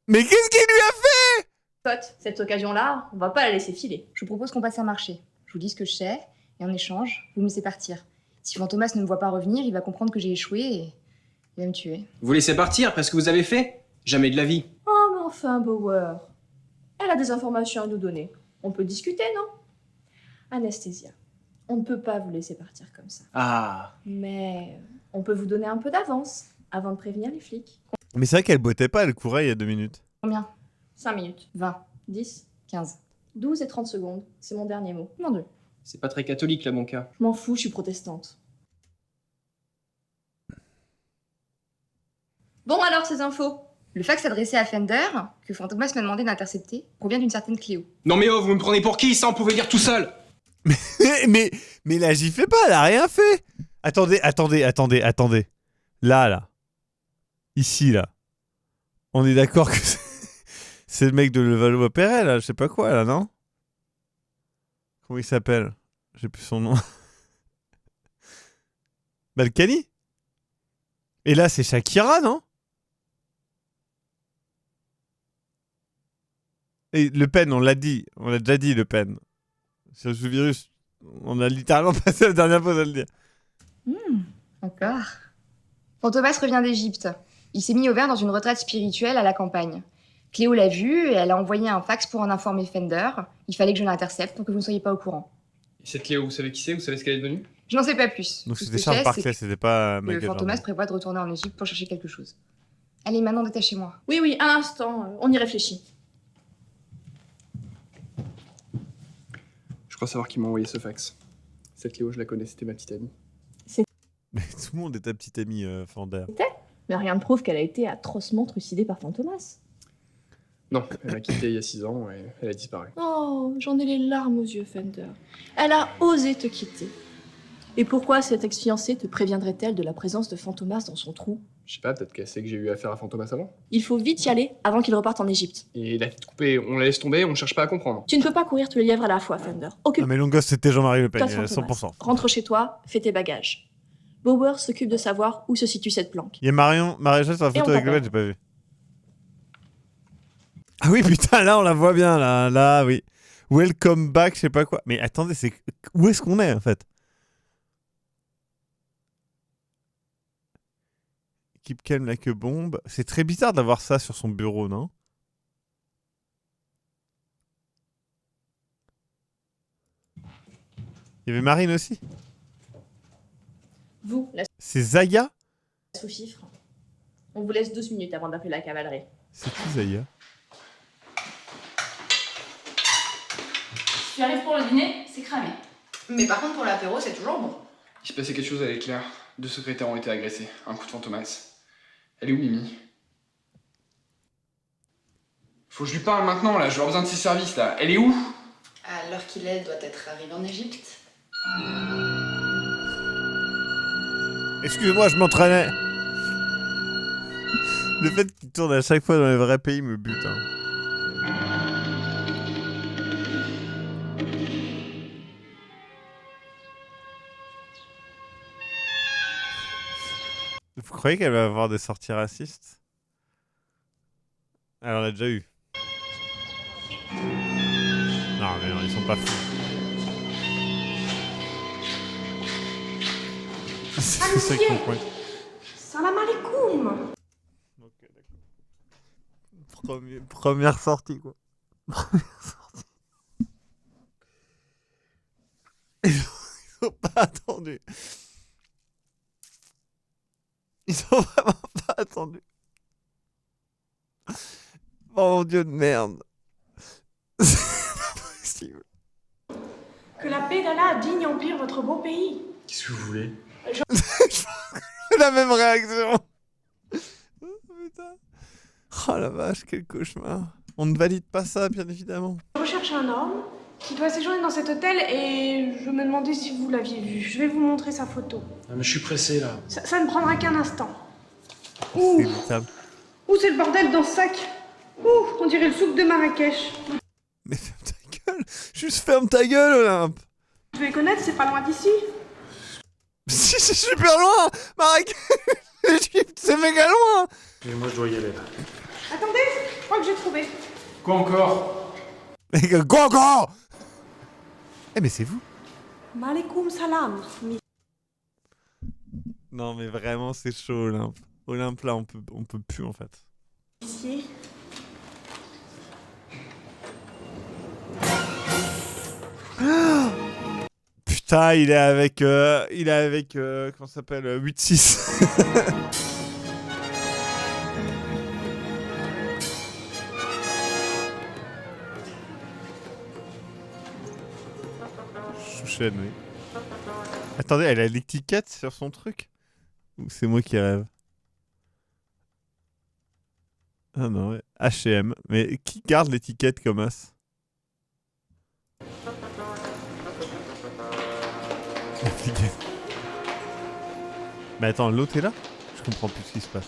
Mais qu'est-ce qu'il lui a fait? Cette occasion-là, on va pas la laisser filer. Je vous propose qu'on passe un marché. Je vous dis ce que je sais, et en échange, vous me laissez partir. Si Fantomas ne me voit pas revenir, il va comprendre que j'ai échoué et il va me tuer. Vous laissez partir après ce que vous avez fait? Jamais de la vie. Oh, mais enfin, Bauer. Elle a des informations à nous donner. On peut discuter, non? Anastasia, on ne peut pas vous laisser partir comme ça. Ah. Mais on peut vous donner un peu d'avance, avant de prévenir les flics. Mais c'est vrai qu'elle boitait pas, elle courait il y a 2 minutes. Combien? 5 minutes. 20, 10, 15. 12 et 30 secondes. C'est mon dernier mot. Non, 2. C'est pas très catholique là, mon cas. Je m'en fous, je suis protestante. Bon, alors, ces infos. Le fax adressé à Fender, que Fantomas m'a demandé d'intercepter, provient d'une certaine Cléo. Non mais oh, vous me prenez pour qui? Ça, on pouvait dire tout seul. mais là, j'y fais pas, elle a rien fait. Attendez. Là. Ici, là. On est d'accord que c'est le mec de Levallois-Perret, là, je sais pas quoi, là, non? Comment il s'appelle? J'ai plus son nom. Balkany? Et là, c'est Shakira, non? Et Le Pen, on l'a dit. On l'a déjà dit, Le Pen. Sur ce virus, on a littéralement passé la dernière fois à le dire. D'accord. Fantomas revient d'Égypte. Il s'est mis au vert dans une retraite spirituelle à la campagne. Cléo l'a vu et elle a envoyé un fax pour en informer Fender. Il fallait que je l'intercepte pour que vous ne soyez pas au courant. Et cette Cléo, vous savez qui c'est? Vous savez ce qu'elle est devenue? Je n'en sais pas plus. Donc Tout ce c'était que Charles je sais, Barclay, c'est c'était pas que Michael Fantomas Jordan. prévoit de retourner en Égypte pour chercher quelque chose. Allez, maintenant détachez-moi. Oui, un instant, on y réfléchit. Je crois savoir qui m'a envoyé ce fax. Cette Cléo, je la connais, c'était ma petite amie. Mais tout le monde est ta petite amie, Fender. Mais rien ne prouve qu'elle a été atrocement trucidée par Fantomas. Non, elle m'a quitté il y a 6 ans et elle a disparu. Oh, j'en ai les larmes aux yeux, Fender. Elle a osé te quitter. Et pourquoi cette ex-fiancée te préviendrait-elle de la présence de Fantomas dans son trou? Je sais pas, peut-être qu'elle sait que j'ai eu affaire à Fantomas avant. Il faut vite y aller avant qu'il reparte en Égypte. Et la tête coupée, on la laisse tomber, on cherche pas à comprendre. Tu ne peux pas courir tous les lièvres à la fois, Fender. Occupe-toi Ah mais Longos, c'était Jean-Marie Le Pen, de Fantomas. 100%. Rentre chez toi, fais tes bagages. Bauer s'occupe de savoir où se situe cette planque. Il y a Maréchal sur la Et photo on avec Le Pen, t'appelle. j'ai pas vu. Ah oui, putain, là, on la voit bien, là, oui. Welcome back, je sais pas quoi. Mais attendez, où est-ce qu'on est, en fait? Keep calm like a bomb. C'est très bizarre d'avoir ça sur son bureau, non? Il y avait Marine aussi. Vous, la C'est Zaya? sous-fifre. On vous laisse 12 minutes avant d'appeler la cavalerie. C'est qui Zaya? Tu arrives pour le dîner, c'est cramé. Mais par contre, pour l'apéro, c'est toujours bon. Il se passait quelque chose avec Claire. 2 secrétaires ont été agressés. Un coup de Fantomas. Elle est où, Mimi? Faut que je lui parle maintenant, là. Je vais avoir besoin de ses services, là. Elle est où? À l'heure qu'il est, elle doit être arrivée en Égypte. Excuse-moi, je m'entraînais. Le fait qu'il tourne à chaque fois dans les vrais pays me bute. Vous croyez qu'elle va avoir des sorties racistes? Elle en a déjà eu. Non, mais non, ils sont pas fous. C'est ça qui comprend. Salam alaikum. Ok, d'accord. Première sortie, quoi. Première sortie. Ils ont pas attendu. Ils ont vraiment pas attendu. Oh mon dieu de merde. C'est pas possible. Que la paix d'Allah digne empire votre beau pays. Qu'est-ce que vous voulez? La même réaction. Oh, putain. Oh la vache, quel cauchemar. On ne valide pas ça, bien évidemment. Je recherche un homme qui doit séjourner dans cet hôtel et je me demandais si vous l'aviez vu. Je vais vous montrer sa photo. Ah, mais je suis pressé là. Ça ne prendra qu'un instant. C'est inévitable. Ouh, c'est le bordel dans ce sac. Ouh, on dirait le souk de Marrakech. Mais ferme ta gueule. Juste ferme ta gueule, Olympe. Je vais les connaître, c'est pas loin d'ici. Si, c'est super loin, Marek. L'Égypte, c'est méga loin. Et moi, je dois y aller, là. Attendez, je crois que j'ai trouvé. Quoi encore? Quoi encore? Eh, mais c'est vous. Malikum salam. Non, mais vraiment, c'est chaud, Olympe. Olympe, là, on peut plus, en fait. Ici. Putain, il est avec, comment ça s'appelle, 8-6. Chouchen, oui. Attendez, elle a l'étiquette sur son truc? Ou c'est moi qui rêve? Ah non, ouais. H&M. Mais qui garde l'étiquette comme as? Mais attends, l'autre est là? Je comprends plus ce qui se passe.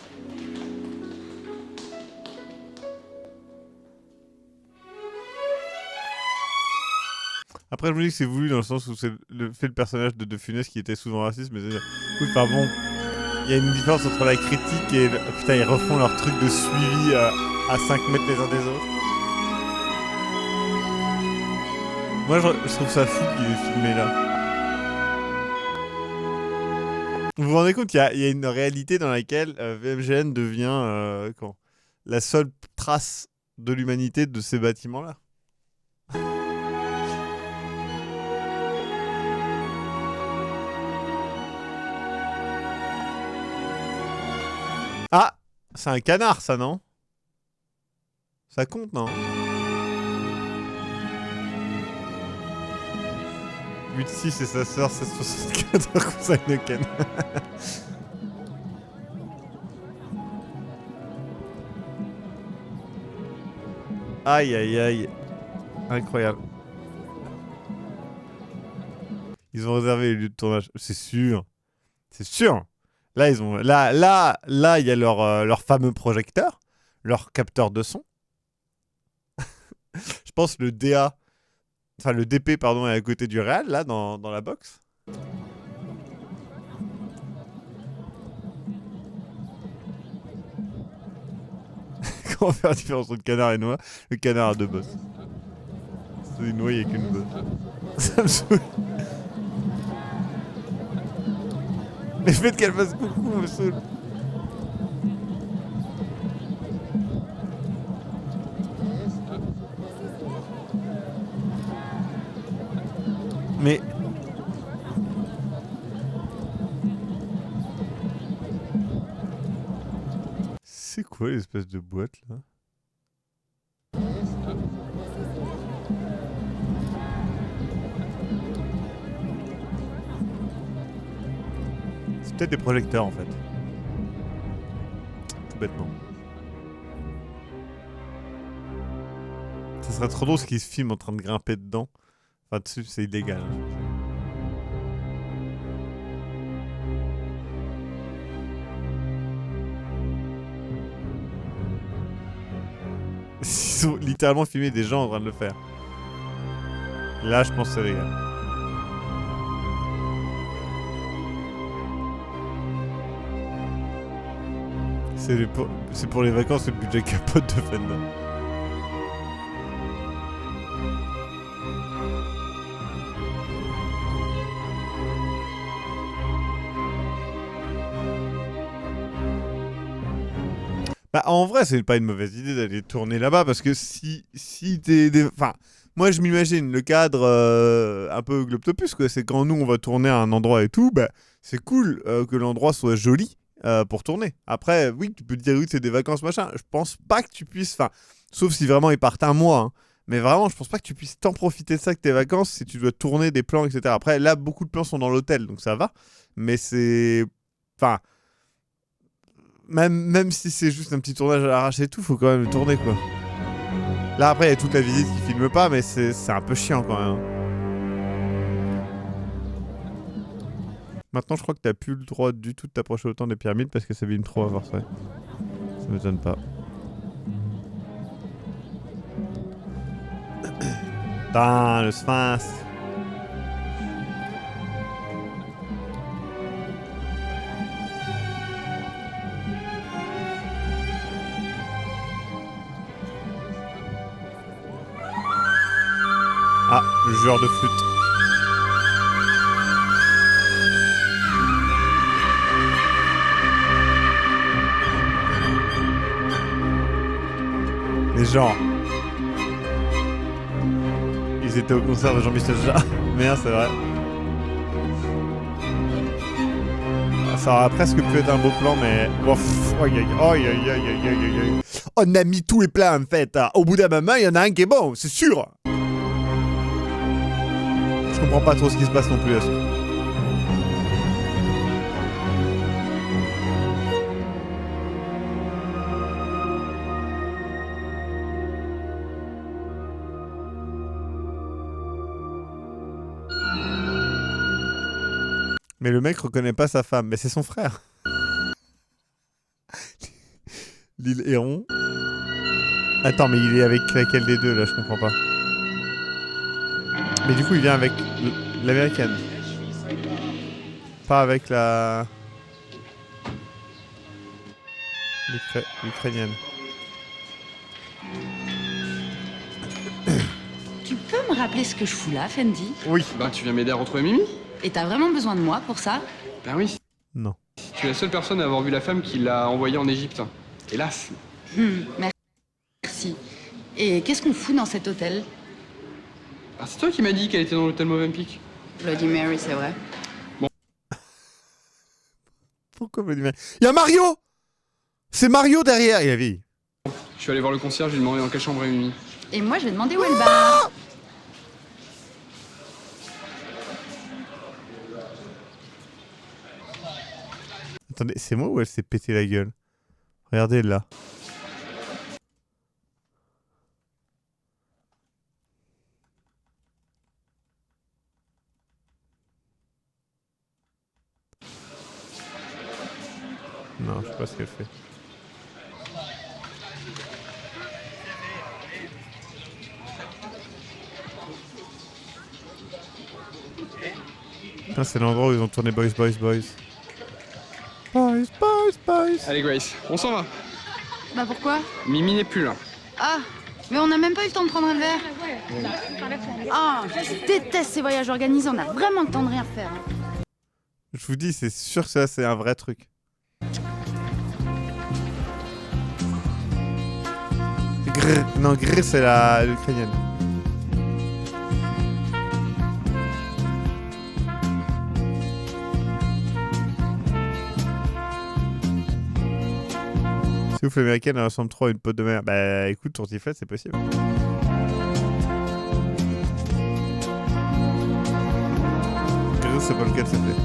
Après, je me dis que c'est voulu dans le sens où c'est le personnage de Funès qui était souvent raciste, mais c'est-à-dire... Oui, enfin bon, il y a une différence entre la critique et... Putain, ils refont leur truc de suivi à 5 mètres les uns des autres. Moi, je trouve ça fou qu'il ait filmé là. Vous vous rendez compte, il y a une réalité dans laquelle VMGN devient la seule trace de l'humanité de ces bâtiments-là. Ah, c'est un canard, ça, non? Ça compte, non? 8-6 et sa sœur, c'est 64 cousin de canard. Aïe, aïe, aïe. Incroyable. Ils ont réservé les lieux de tournage. C'est sûr. C'est sûr. Là, ils ont... Là, il y a leur fameux projecteur. Leur capteur de son. Je pense le DA... Enfin, le DP, pardon, est à côté du réal, là, dans la box. Comment faire la différence entre canard et noix? Le canard a 2 bosses. C'est une noix, il n'y a qu'une bosse. Ça me saoule. Mais le fait qu'elle fasse coucou me saoule. Mais... C'est quoi l'espèce de boîte là? C'est peut-être des projecteurs en fait. Tout bêtement. Ça serait trop drôle ce qu'ils se filment en train de grimper dedans. Enfin dessus c'est illégal. Ils ont littéralement filmé des gens en train de le faire. Là je pense que c'est légal. C'est pour les vacances le budget capote de Fender. Bah en vrai c'est pas une mauvaise idée d'aller tourner là-bas parce que si t'es... Enfin, moi je m'imagine le cadre un peu Globtopus quoi, c'est quand nous on va tourner à un endroit et tout, bah c'est cool que l'endroit soit joli pour tourner. Après oui tu peux te dire oui c'est des vacances machin, je pense pas que tu puisses, enfin sauf si vraiment ils partent un mois, hein. Mais vraiment je pense pas que tu puisses t'en profiter de ça que tes vacances si tu dois tourner des plans etc. Après là beaucoup de plans sont dans l'hôtel donc ça va, mais c'est... Enfin... Même si c'est juste un petit tournage à l'arrache et tout, faut quand même le tourner quoi. Là après il y a toute la visite qui filme pas mais c'est un peu chiant quand même. Maintenant je crois que t'as plus le droit du tout de t'approcher autant des pyramides parce que ça abîme trop à voir ça. Ça m'étonne pas. Putain le sphinx. Ah, le joueur de flûte. Les gens. Ils étaient au concert de Jean-Michel Jarre. Merde, c'est vrai. Ça aurait presque pu être un beau plan, mais... Oh, on a mis tous les plans, en fait. Au bout d'un moment, il y en a un qui est bon, c'est sûr. Je comprends pas trop ce qui se passe non plus. Mais le mec reconnaît pas sa femme, mais c'est son frère. L'île Héron. Attends, mais il est avec laquelle des deux là, je comprends pas. Mais du coup, il vient avec l'américaine. Pas avec la... l'ukrainienne. Tu peux me rappeler ce que je fous là, Fendi? Oui. Bah, tu viens m'aider à retrouver Mimi? Et t'as vraiment besoin de moi pour ça? Ben oui. Non. Tu es la seule personne à avoir vu la femme qui l'a envoyée en Égypte. Hélas. Merci. Et qu'est-ce qu'on fout dans cet hôtel? Ah, c'est toi qui m'as dit qu'elle était dans l'hôtel Movenpick. Bloody Mary, c'est vrai. Pourquoi Bloody Mary? Il y a Mario! C'est Mario derrière! Il a vie. Je suis allé voir le concierge, j'ai demandé dans quelle chambre est Mimi. Et moi, je vais demander où elle va. Attendez, c'est moi ou elle s'est pété la gueule? Regardez là. Non, je sais pas ce qu'elle fait. Putain, c'est l'endroit où ils ont tourné Boys, Boys, Boys. Boys, boys, boys. Allez Grace, on s'en va. Bah pourquoi? Mimi n'est plus là. Ah, mais on n'a même pas eu le temps de prendre un verre. Ah, je déteste ces voyages organisés, on a vraiment le temps de rien faire. Je vous dis, c'est sûr que ça, c'est un vrai truc. Non, Grr, c'est l'ukrainienne. C'est ouf, l'américaine elle ressemble trop à une pote de mer. Bah écoute, tourtiflette, c'est possible. Grr, c'est pas lequel ça fait.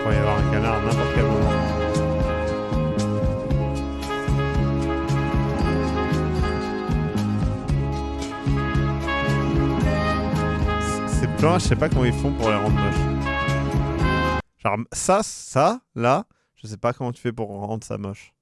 Il va y avoir un canard à n'importe quel moment. Ces plans, je sais pas comment ils font pour les rendre moches. Genre ça, là, je sais pas comment tu fais pour rendre ça moche.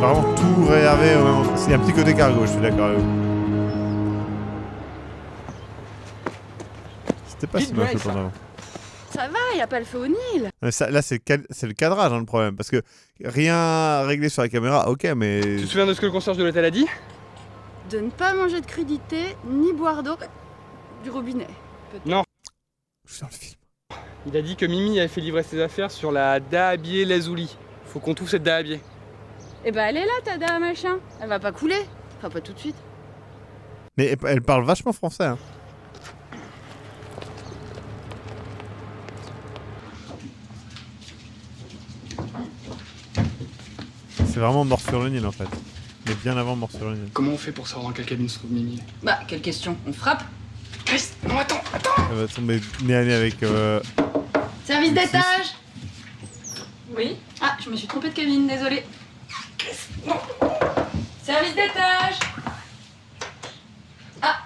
Vraiment tout réservé au même... Il y a un petit côté cargo, je suis d'accord avec vous. C'était pas si moche le temps d'avant. Ça va, y a pas le feu au Nil. Mais ça, là, c'est le cadrage, hein, le problème. Parce que rien réglé sur la caméra, ok, mais... Tu te souviens de ce que le concierge de l'hôtel a dit? De ne pas manger de crudité, ni boire d'eau du robinet. Non. Je suis dans le film. Il a dit que Mimi avait fait livrer ses affaires sur la Dahabie Lazuli. Faut qu'on trouve cette Dahabie. Eh ben elle est là, ta dame, machin. Elle va pas couler. Enfin, pas tout de suite. Mais elle parle vachement français, hein. C'est vraiment Mort sur le Nil, en fait. Mais bien avant Mort sur le Nil. Comment on fait pour savoir dans quelle cabine se trouve Mimi? Bah, quelle question? On frappe? Chris, non, attends. Elle va tomber nez à nez avec... Service d'étage. Oui. Ah, je me suis trompée de cabine, désolée. Service d'étage. Ah,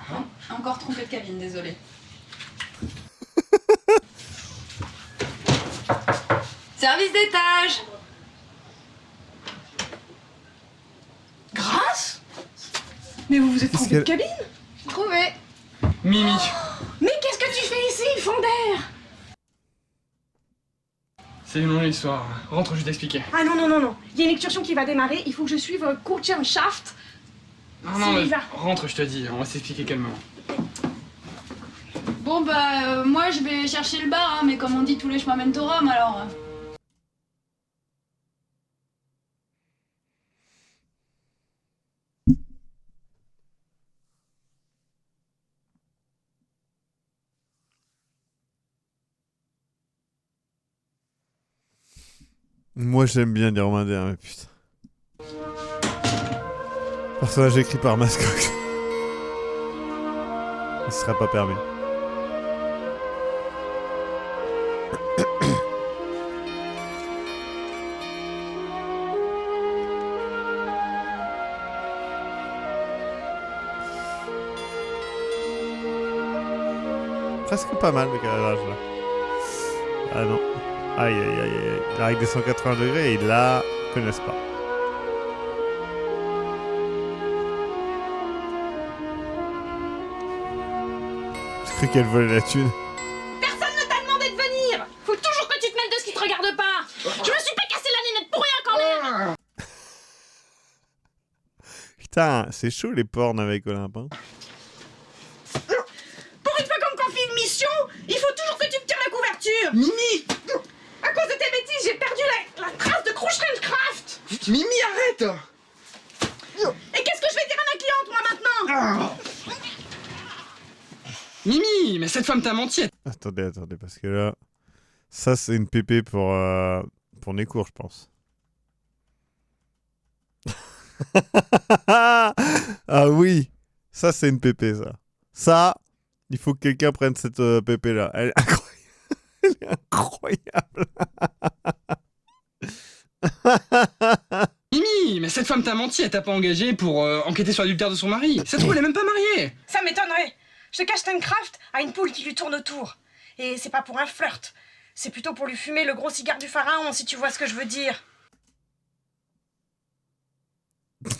encore trompée de cabine, désolée. Service d'étage. Grâce? Mais vous vous êtes trompé de cabine? Trouvé. Mimi. Mais qu'est-ce que tu fais ici, Fonder? C'est une longue histoire. Rentre, je vais t'expliquer. Ah non, non, non, non. Il y a une excursion qui va démarrer, il faut que je suive Shaft. Non, mais rentre, je te dis. On va s'expliquer calmement. Bon bah, moi je vais chercher le bar, hein, mais comme on dit, tous les chemins mènent au Rhum, alors... Moi j'aime bien l'Irlandais, mais putain. Personnage écrit par Mascox. Il sera pas permis. Presque pas mal le calage là. Ah non. Aïe aïe aïe aïe. La règle des 180 degrés, ils la connaissent pas. J'ai cru qu'elle volait la thune. Personne ne t'a demandé de venir. Faut toujours que tu te mêles de ce qui te regarde pas. Je me suis pas cassé la nénette pour rien quand même. Putain, c'est chaud les porns avec Olympe. Hein. Pour une fois qu'on me confie une mission, il faut toujours que tu me tires la couverture. Mimi, à cause de tes bêtises, j'ai perdu la trace de Craft. Mimi, arrête! Et qu'est-ce que je vais dire à ma cliente, moi, maintenant? Mimi, mais cette femme t'a menti. Attendez, parce que là... Ça, c'est une pépé pour Nécourt, je pense. Ah oui! Ça, c'est une pépé, ça. Ça, il faut que quelqu'un prenne cette pépé-là. Elle est incroyable. Elle est incroyable. Mimi, mais cette femme t'a menti, elle t'a pas engagé pour enquêter sur l'adultère de son mari. Ça se trouve, elle est même pas mariée. Ça m'étonnerait. Je sais qu'Ashtoncraft a une poule qui lui tourne autour. Et c'est pas pour un flirt. C'est plutôt pour lui fumer le gros cigare du pharaon, si tu vois ce que je veux dire.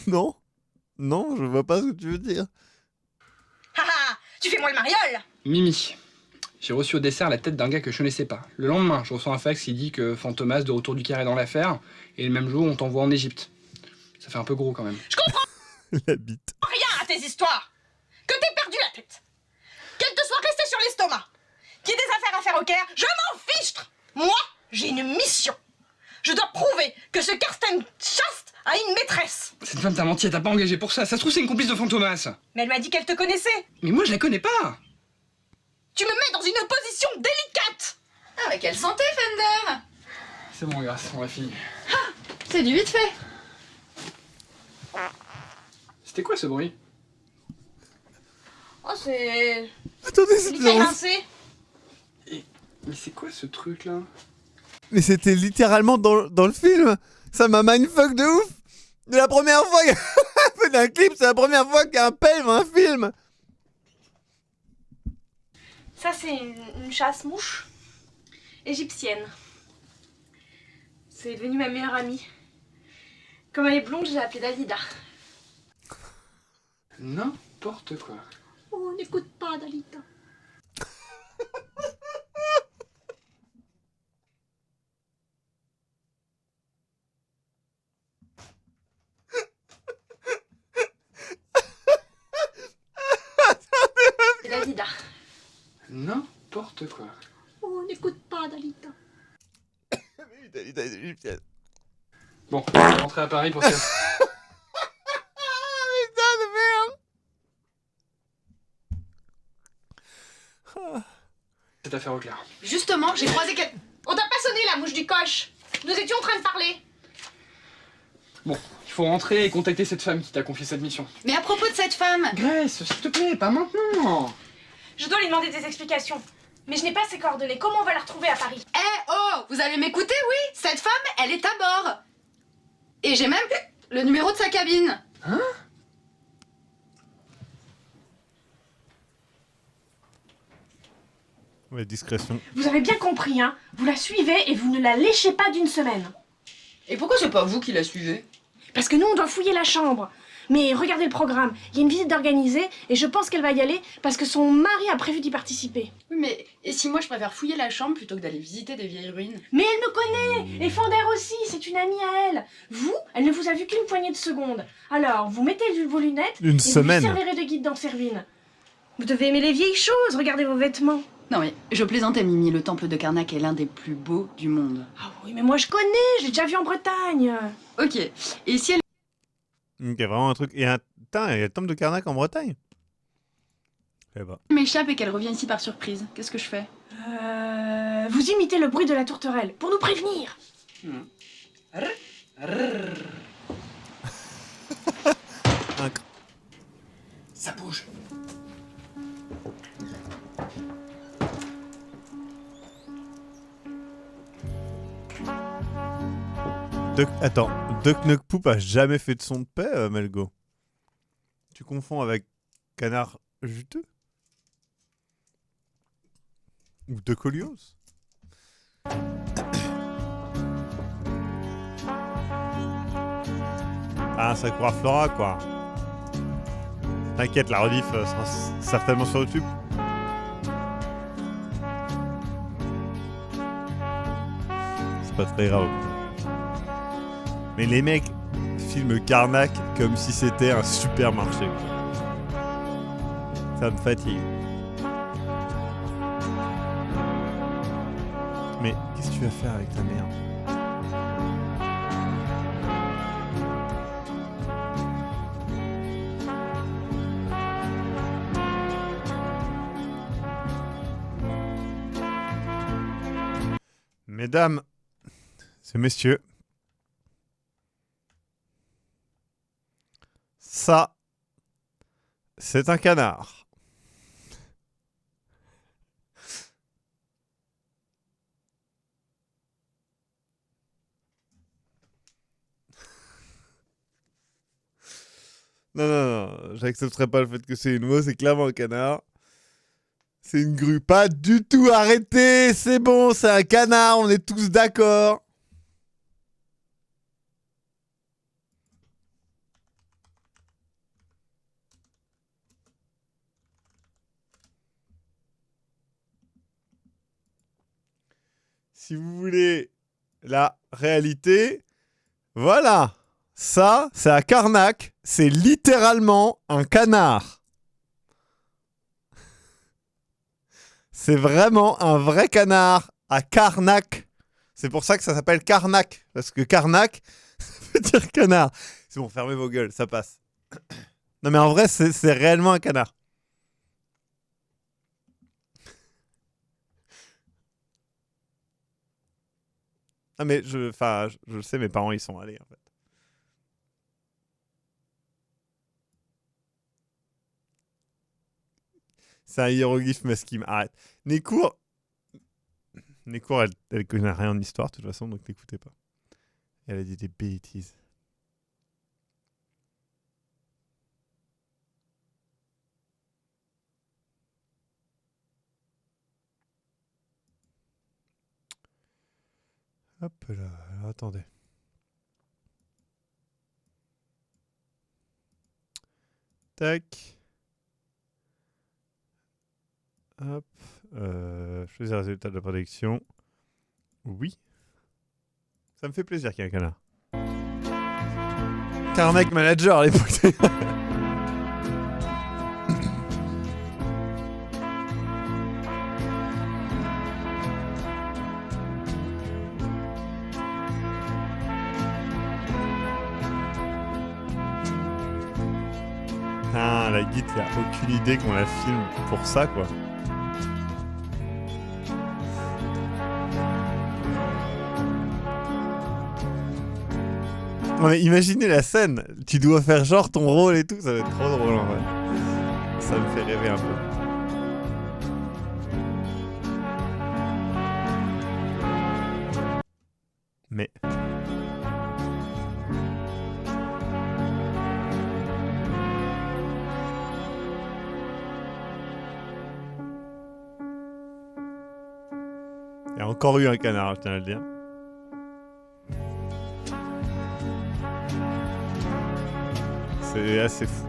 Non. Non, je vois pas ce que tu veux dire. Haha, tu fais moi le mariole. Mimi, j'ai reçu au dessert la tête d'un gars que je connaissais pas. Le lendemain, je reçois un fax qui dit que Fantomas de retour du Caire est dans l'affaire, et le même jour, on t'envoie en Égypte. Ça fait un peu gros quand même. Je comprends La bite. rien à tes histoires. Que t'aies perdu la tête. Qu'elle te soit restée sur l'estomac. Qu'il y ait des affaires à faire au Caire, je m'en fichtre. Moi, j'ai une mission. Je dois prouver que ce Karsten Chaste a une maîtresse. Cette femme t'a menti, elle t'a pas engagé pour ça. Ça se trouve, c'est une complice de Fantomas. Mais elle m'a dit qu'elle te connaissait. Mais moi, je la connais pas. Tu me mets dans une position délicate. Ah, mais quelle santé, Fender. C'est bon, grâce, on a fini. Ah, c'est du vite fait. C'était quoi ce bruit? Oh, c'est... Attendez, c'est Nickel rincé. Mais c'est quoi ce truc là? Mais c'était littéralement dans le film. Ça m'a mindfuck de ouf. C'est la première fois qu'il y a un clip, c'est la première fois qu'il y a un pelle dans un film. Ça, c'est une chasse-mouche égyptienne. C'est devenu ma meilleure amie. Comme elle est blonde, je l'ai appelée Dalida. N'importe quoi. Oh, n'écoute pas, Dalida. C'est Dalida. N'importe quoi. Oh, n'écoute pas, Dalida. Dalida est égyptienne. Bon, je vais rentrer à Paris pour ça. Putain de merde. Cette affaire au clair. Justement, j'ai croisé quelqu'un. On t'a pas sonné la mouche du coche. Nous étions en train de parler. Bon, il faut rentrer et contacter cette femme qui t'a confié cette mission. Mais à propos de cette femme... Grace, s'il te plaît, pas maintenant. Je dois lui demander des explications. Mais je n'ai pas ses coordonnées. Comment on va la retrouver à Paris? Eh oh, vous allez m'écouter, oui? Cette femme, elle est à bord. Et j'ai même le numéro de sa cabine. Hein? Ouais, discrétion. Vous avez bien compris, hein? Vous la suivez et vous ne la léchez pas d'une semaine. Et pourquoi c'est pas vous qui la suivez? Parce que nous, on doit fouiller la chambre. Mais regardez le programme. Il y a une visite d'organiser et je pense qu'elle va y aller parce que son mari a prévu d'y participer. Oui, mais et si moi je préfère fouiller la chambre plutôt que d'aller visiter des vieilles ruines? Mais elle me connaît. Et Fonder aussi, c'est une amie à elle. Vous, elle ne vous a vu qu'une poignée de secondes. Alors, vous mettez vos lunettes Une et semaine. vous lui servirez de guide dans Servine. Vous devez aimer les vieilles choses. Regardez vos vêtements. Non mais, je plaisantais Mimi, le temple de Karnak est l'un des plus beaux du monde. Ah oui, mais moi je connais, j'ai déjà vu en Bretagne. Ok, et si elle... Il y a vraiment un truc... Il y a le temple de Karnak en Bretagne. Je sais pas. m'échappe et qu'elle revient ici par surprise, qu'est-ce que je fais? Vous imitez le bruit de la tourterelle pour nous prévenir. Ça bouge. Attends, Duck Nuck Poop a jamais fait de son de paix, Melgo. Tu confonds avec Canard juteux? Ou Duck Olios? Ah, Sakura Flora, quoi. T'inquiète, la rediff sera certainement sur YouTube. C'est pas très grave. Mais les mecs filment Karnak comme si c'était un supermarché. Ça me fatigue. Mais qu'est-ce que tu vas faire avec ta merde? Mesdames et messieurs, ça, c'est un canard. Non, j'accepterai pas le fait que c'est une oie, c'est clairement un canard. C'est une grue, pas du tout, arrêtez, c'est bon, c'est un canard, on est tous d'accord. Si vous voulez la réalité, voilà, ça, c'est à Karnak, c'est littéralement un canard. C'est vraiment un vrai canard à Karnak. C'est pour ça que ça s'appelle Karnak, parce que Karnak, ça veut dire canard. C'est bon, fermez vos gueules, ça passe. Non mais en vrai, c'est réellement un canard. Ah mais je le sais, mes parents y sont allés en fait. C'est un hiéroglyphe mesquime, arrête. Nekour, elle connaît rien en histoire de toute façon, donc n'écoutez pas. Elle a dit des bêtises. Hop là, alors attendez. Tac. Hop. Choisir le résultat de la prédiction. Oui. Ça me fait plaisir qu'il y ait un canard. Karnak Manager à l'époque. Ah, la guide, il n'y a aucune idée qu'on la filme pour ça, quoi. Non mais imaginez la scène, tu dois faire genre ton rôle et tout, ça va être trop drôle en vrai. Ça me fait rêver un peu. Mais... Il y a encore eu un canard, je tiens à le dire. C'est assez fou.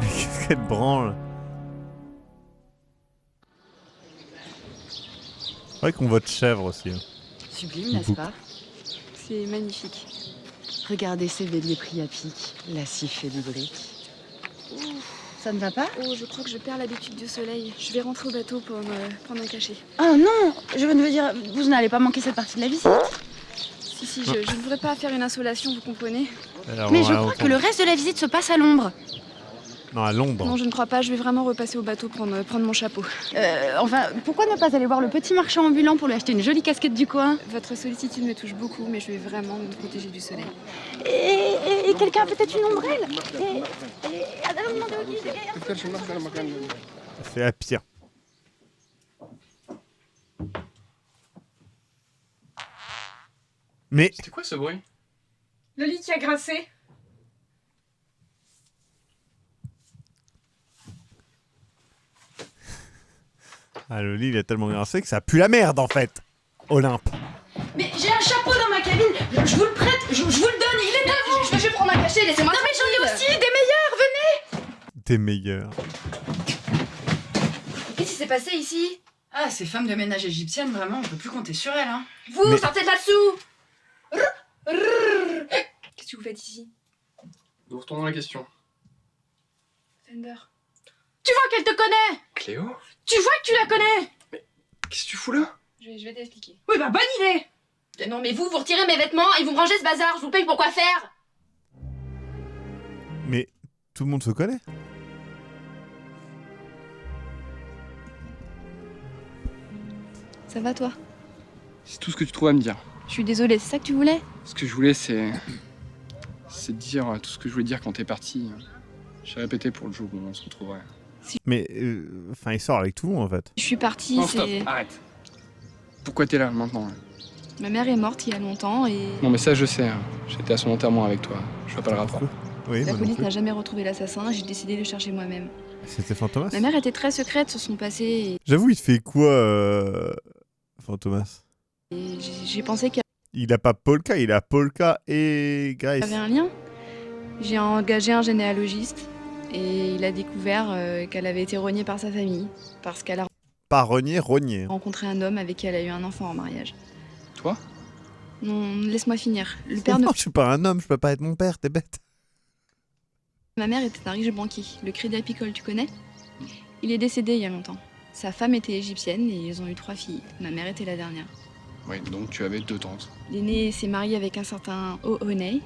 Mais qu'est-ce qu'elle branle? C'est vrai qu'on vote chèvre aussi. Hein. Sublime, n'est-ce pas? C'est magnifique. Regardez ces béliers pris à pic, lascifs et lubriques. Ça ne va pas? Oh, je crois que je perds l'habitude du soleil. Je vais rentrer au bateau pour me prendre un cachet. Oh non! Je veux dire, vous n'allez pas manquer cette partie de la visite? Si, je ne voudrais pas faire une insolation, vous comprenez? Alors, Mais je crois que le reste de la visite se passe à l'ombre. Non, à Londres. Non, je ne crois pas. Je vais vraiment repasser au bateau prendre mon chapeau. Enfin, pourquoi ne pas aller voir le petit marchand ambulant pour lui acheter une jolie casquette du coin? Votre sollicitude me touche beaucoup, mais je vais vraiment me protéger du soleil. Et quelqu'un a peut-être une ombrelle? C'est la pire. Mais... C'était quoi ce bruit? Le lit qui a grincé. Ah, le lit, il est tellement grincé que ça pue la merde, en fait. Olympe. Mais j'ai un chapeau dans ma cabine, je vous le prête, je vous le donne, il est à vous. Je vais prendre un cachet, laissez-moi. Non mais j'en ai aussi, des meilleurs, venez. T'es meilleur. Qu'est-ce qui s'est passé ici? Ah, ces femmes de ménage égyptiennes, vraiment, on peut plus compter sur elles, hein. Vous, Mais- sortez de là-dessous. Qu'est-ce que vous faites ici? Nous retournons à la question. Fender. Tu vois qu'elle te connaît. Cléo? Tu vois que tu la connais. Qu'est-ce que tu fous là? Je vais t'expliquer. Oui, bah bonne idée. Non, mais vous retirez mes vêtements et vous me rangez ce bazar. Je vous paye pour quoi faire? Mais tout le monde se connaît. Ça va, toi? C'est tout ce que tu trouves à me dire. Je suis désolée, c'est ça que tu voulais? Ce que je voulais, c'est dire tout ce que je voulais dire quand t'es parti. J'ai répété pour le jour où on se retrouverait. Mais, enfin, il sort avec tout le monde, en fait. Je suis partie, Non, stop, c'est... arrête. Pourquoi t'es là maintenant? Ma mère est morte il y a longtemps et... Non mais ça je sais, hein. J'étais à son enterrement avec toi. Je vois pas le rapport. Oui, La moi non police plus. n'a jamais retrouvé l'assassin, j'ai décidé de le chercher moi-même. C'était Fantomas. Ma mère était très secrète sur son passé J'avoue, il te fait quoi, Fantomas? et j'ai pensé qu'il Il a pas Polka, il a Polka et y avait Grace. un lien. J'ai engagé un généalogiste et il a découvert qu'elle avait été rognée par sa famille parce qu'elle a Pas renier, rogner. rencontré un homme avec qui elle a eu un enfant en mariage. Toi? Non, laisse-moi finir. Le père de Non, je suis pas un homme, je peux pas être mon père, t'es bête. ma mère était un riche banquier, le Crédit Agricole, tu connais? Il est décédé il y a longtemps. Sa femme était égyptienne et ils ont eu 3 filles. Ma mère était la dernière. Oui, donc tu avais 2 tantes. L'aîné s'est marié avec un certain O'Honey.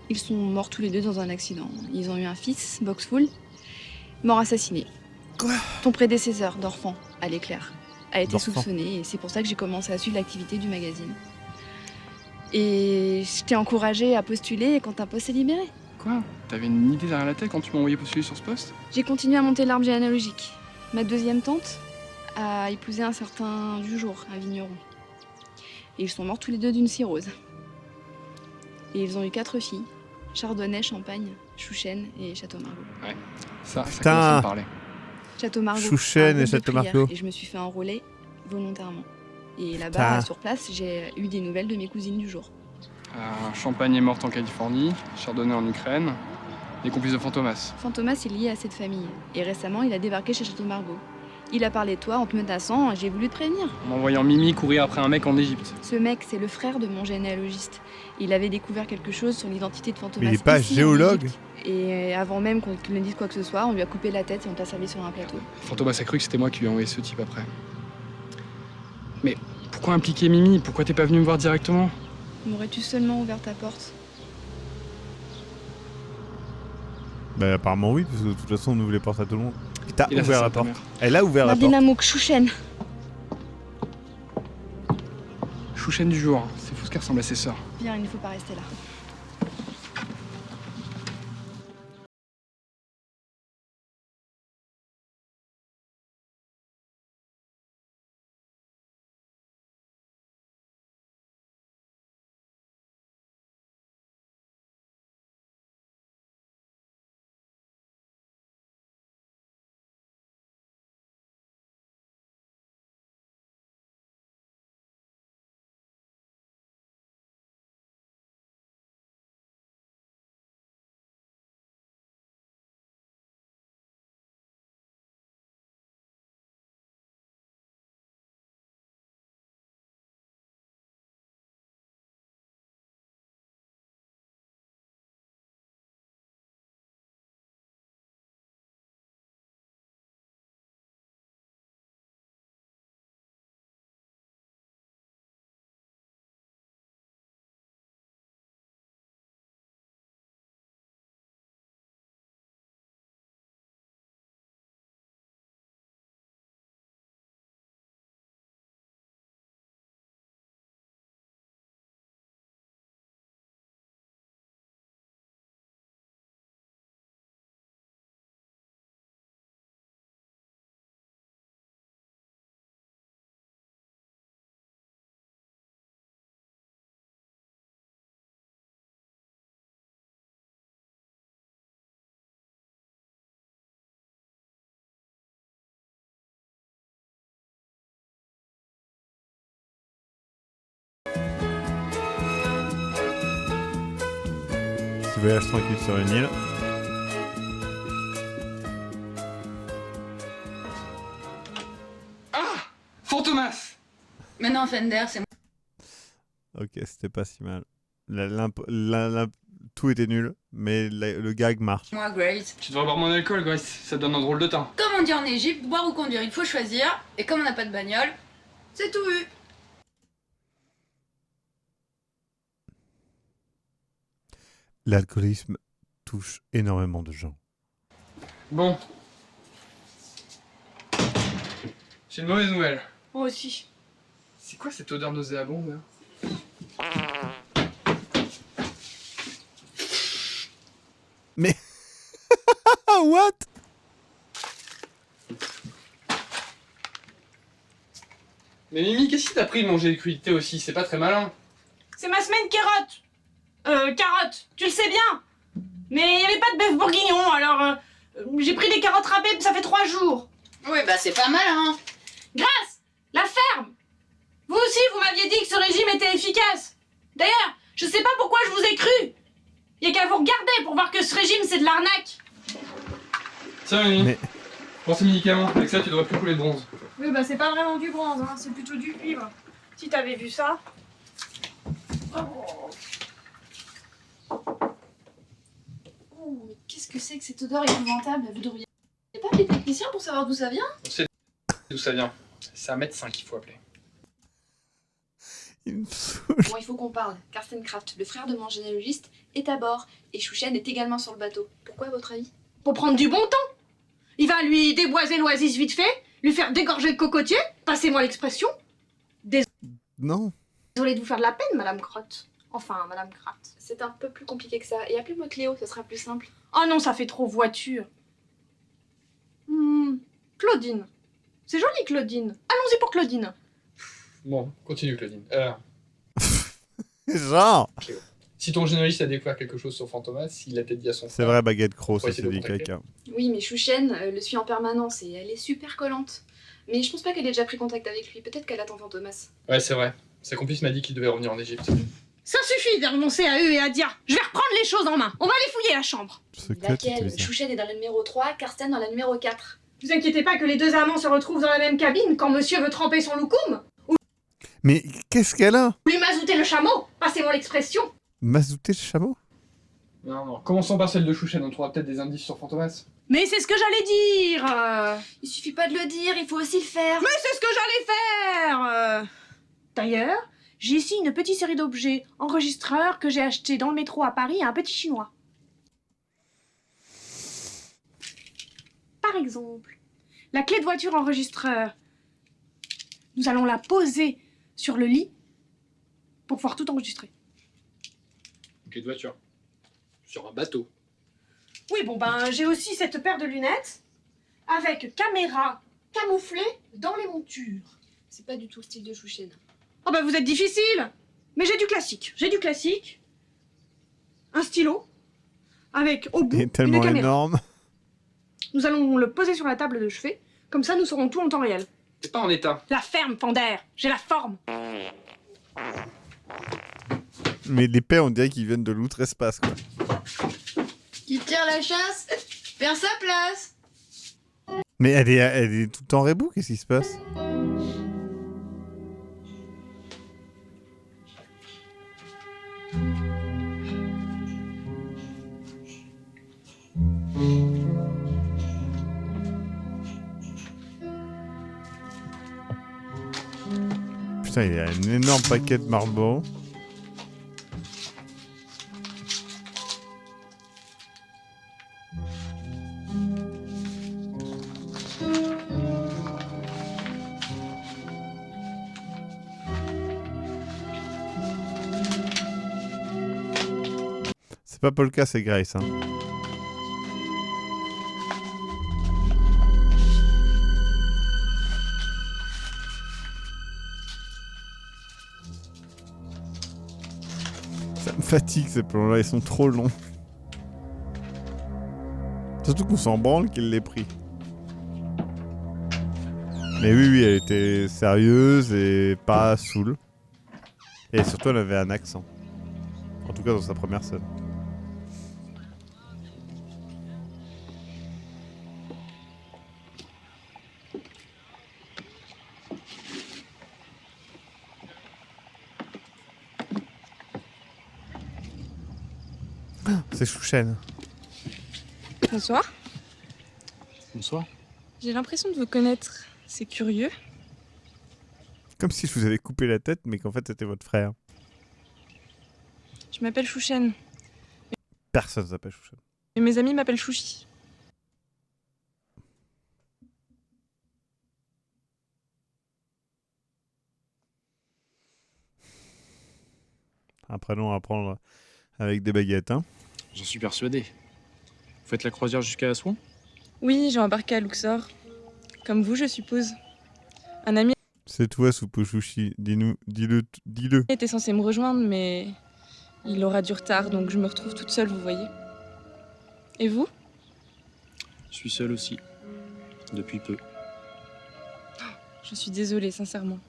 Ils sont morts tous les deux dans un accident. Ils ont eu un fils, Boxful, mort assassiné. Quoi? Ton prédécesseur d'Orphan, à l'éclair, a été D'Orphan. soupçonné et c'est pour ça que j'ai commencé à suivre l'activité du magazine. Et je t'ai encouragé à postuler quand un poste est libéré. Quoi? T'avais une idée derrière la tête quand tu m'as envoyé postuler sur ce poste? J'ai continué à monter l'arbre généalogique. Ma deuxième tante a épousé un certain Dujour, un vigneron. Et ils sont morts tous les deux d'une cirrhose. Et ils ont eu 4 filles. Chardonnay, Champagne, Chouchen et Château Margaux. Ouais, ça Putain. commence à me parler. Château Margaux. Chouchen un et groupe de Château prière, Margaux. Et je me suis fait enrôler volontairement. Et Putain. là-bas, sur place, j'ai eu des nouvelles de mes cousines du jour. Champagne est morte en Californie, Chardonnay en Ukraine, les complices de Fantomas. Fantomas est lié à cette famille. Et récemment, il a débarqué chez Château Margaux. Il a parlé de toi en te menaçant et j'ai voulu te prévenir. En envoyant Mimi courir après un mec en Égypte. Ce mec, c'est le frère de mon généalogiste. Il avait découvert quelque chose sur l'identité de Fantomas. Mais il est pas ici, en géologue? Égypte. Et avant même qu'on ne dise quoi que ce soit, on lui a coupé la tête et on t'a servi sur un plateau. Fantomas a cru que c'était moi qui lui ai envoyé ce type après. Mais pourquoi impliquer Mimi? Pourquoi t'es pas venu me voir directement? M'aurais-tu seulement ouvert ta porte? Bah, apparemment, oui, parce que de toute façon, on ouvre les portes à tout le monde. Et t'as Et là, ouvert ça, la c'est ta porte. mère. Elle a ouvert la porte. Mardina Mouk, Chouchen. chouchen du jour. C'est fou ce qui ressemble à ses sœurs. Bien, il ne faut pas rester là. Petit voyage tranquille sur une île. Fantomas! Mais non, Fender, c'est moi. Ok, c'était pas si mal. Tout était nul, mais le gag marche. Moi, Grace. Tu devrais boire mon alcool, Grace. Ça te donne un drôle de teint. Comme on dit en Égypte, boire ou conduire, il faut choisir. Et comme on n'a pas de bagnole, c'est tout eu. L'alcoolisme touche énormément de gens. Bon. J'ai une mauvaise nouvelle. Moi aussi. C'est quoi cette odeur nauséabonde là? Mais... What? Mais Mimi, qu'est-ce qui t'a pris de manger les crudités aussi? C'est pas très malin. C'est ma semaine carotte, tu le sais bien. Mais il n'y avait pas de bœuf bourguignon, alors j'ai pris des carottes râpées, ça fait 3 jours. Oui, bah c'est pas mal, hein. Grâce, la ferme. Vous aussi, vous m'aviez dit que ce régime était efficace. D'ailleurs, je sais pas pourquoi je vous ai cru. Y a qu'à vous regarder pour voir que ce régime, c'est de l'arnaque. Tiens, Mimi. Prends ces médicaments. Avec ça, tu devrais plus couler de bronze. Oui, bah c'est pas vraiment du bronze, hein, c'est plutôt du cuivre. Si t'avais vu ça. Oh, mais qu'est-ce que c'est que cette odeur épouvantable? Vous devriez pas appeler technicien pour savoir d'où ça vient? On sait d'où ça vient. C'est un médecin qu'il faut appeler. Bon, il faut qu'on parle. Karsten Kraft, le frère de mon généalogiste, est à bord. Et Chouchen est également sur le bateau. Pourquoi, à votre avis? Pour prendre du bon temps. Il va lui déboiser l'oasis vite fait, lui faire dégorger le cocotier, passez-moi l'expression. Non. Désolée de vous faire de la peine, Madame Crotte. Enfin, Madame Kraft. C'est un peu plus compliqué que ça. Et appelez-moi Cléo, ce sera plus simple. Oh non, ça fait trop voiture. Claudine. C'est joli, Claudine. Allons-y pour Claudine. Bon, continue, Claudine. Genre. Cléo. Si ton généaliste a découvert quelque chose sur Fantomas, il a peut-être dit à son frère. C'est vrai, baguette croc, Faut ça essayer se de dit le contacter. quelqu'un. Oui, mais Chouchen le suit en permanence et elle est super collante. Mais je pense pas qu'elle ait déjà pris contact avec lui. Peut-être qu'elle attend Fantomas. Ouais, c'est vrai. Sa complice m'a dit qu'il devait revenir en Égypte. Ça suffit de renoncer à eux et à dire je vais reprendre les choses en main. On va aller fouiller la chambre. Laquelle? Chouchen est dans la numéro 3, Karsten dans la numéro 4. Vous inquiétez pas que les deux amants se retrouvent dans la même cabine quand monsieur veut tremper son loukoum Mais qu'est-ce qu'elle a? ou lui mazouter le chameau. Passez-moi l'expression. Mazouter le chameau? Non. Commençons par celle de Chouchen, on trouvera peut-être des indices sur Fantomas. Mais c'est ce que j'allais dire. Il suffit pas de le dire, il faut aussi le faire. Mais c'est ce que j'allais faire. D'ailleurs, j'ai ici une petite série d'objets enregistreurs que j'ai achetés dans le métro à Paris à un petit chinois. Par exemple, la clé de voiture enregistreur. Nous allons la poser sur le lit pour pouvoir tout enregistrer. Clé de voiture. Sur un bateau. Oui, bon ben, j'ai aussi cette paire de lunettes avec caméra camouflée dans les montures. C'est pas du tout le style de Chouchen. Oh ben, vous êtes difficile. Mais j'ai du classique. J'ai du classique. Un stylo avec au bout Il est une tellement caméra. énorme. Nous allons le poser sur la table de chevet. Comme ça, nous saurons tout en temps réel. C'est pas en état. La ferme, Fender. J'ai la forme. Mais les paix, on dirait qu'ils viennent de l'outre-espace, quoi. Qui tire la chasse perd sa place. Mais elle est tout le temps rebou, qu'est-ce qui se passe? Putain, il y a un énorme paquet de Marlboro. C'est pas Polka, c'est Grace. Hein. Ça me fatigue ces plans-là, ils sont trop longs. Surtout qu'on s'en branle qu'il l'ait pris. Mais oui, elle était sérieuse et pas saoule. Et surtout, elle avait un accent. En tout cas, dans sa première scène. C'est Chouchen. Bonsoir. Bonsoir. J'ai l'impression de vous connaître. C'est curieux. Comme si je vous avais coupé la tête, mais qu'en fait c'était votre frère. Je m'appelle Chouchen. Personne s'appelle Chouchen. Et mes amis m'appellent Chouchi. Un prénom à prendre avec des baguettes, hein. J'en suis persuadé. Vous faites la croisière jusqu'à Assouan? Oui, j'ai embarqué à Luxor. Comme vous, je suppose. Un ami C'est toi, Soupo-Chouchi. Dis-le. était censé me rejoindre, mais il aura du retard, donc je me retrouve toute seule, vous voyez. Et vous? Je suis seul aussi. Depuis peu. Je suis désolée, sincèrement.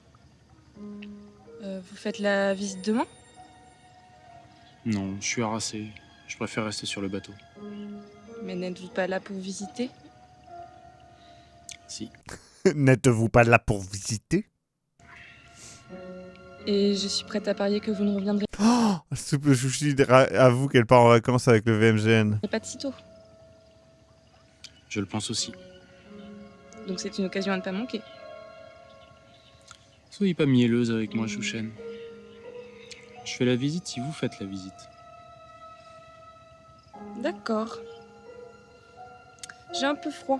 Vous faites la visite demain? Non, je suis harassé. Je préfère rester sur le bateau. Mais n'êtes-vous pas là pour visiter? Si. N'êtes-vous pas là pour visiter? Et je suis prête à parier que vous ne reviendrez Oh, Soupo-Chouchi avoue qu'elle part en vacances avec le VMGN. pas de sitôt. Je le pense aussi. Donc c'est une occasion à ne pas manquer. Soyez pas mielleuse avec moi, Chouchen. Je fais la visite si vous faites la visite. D'accord. J'ai un peu froid.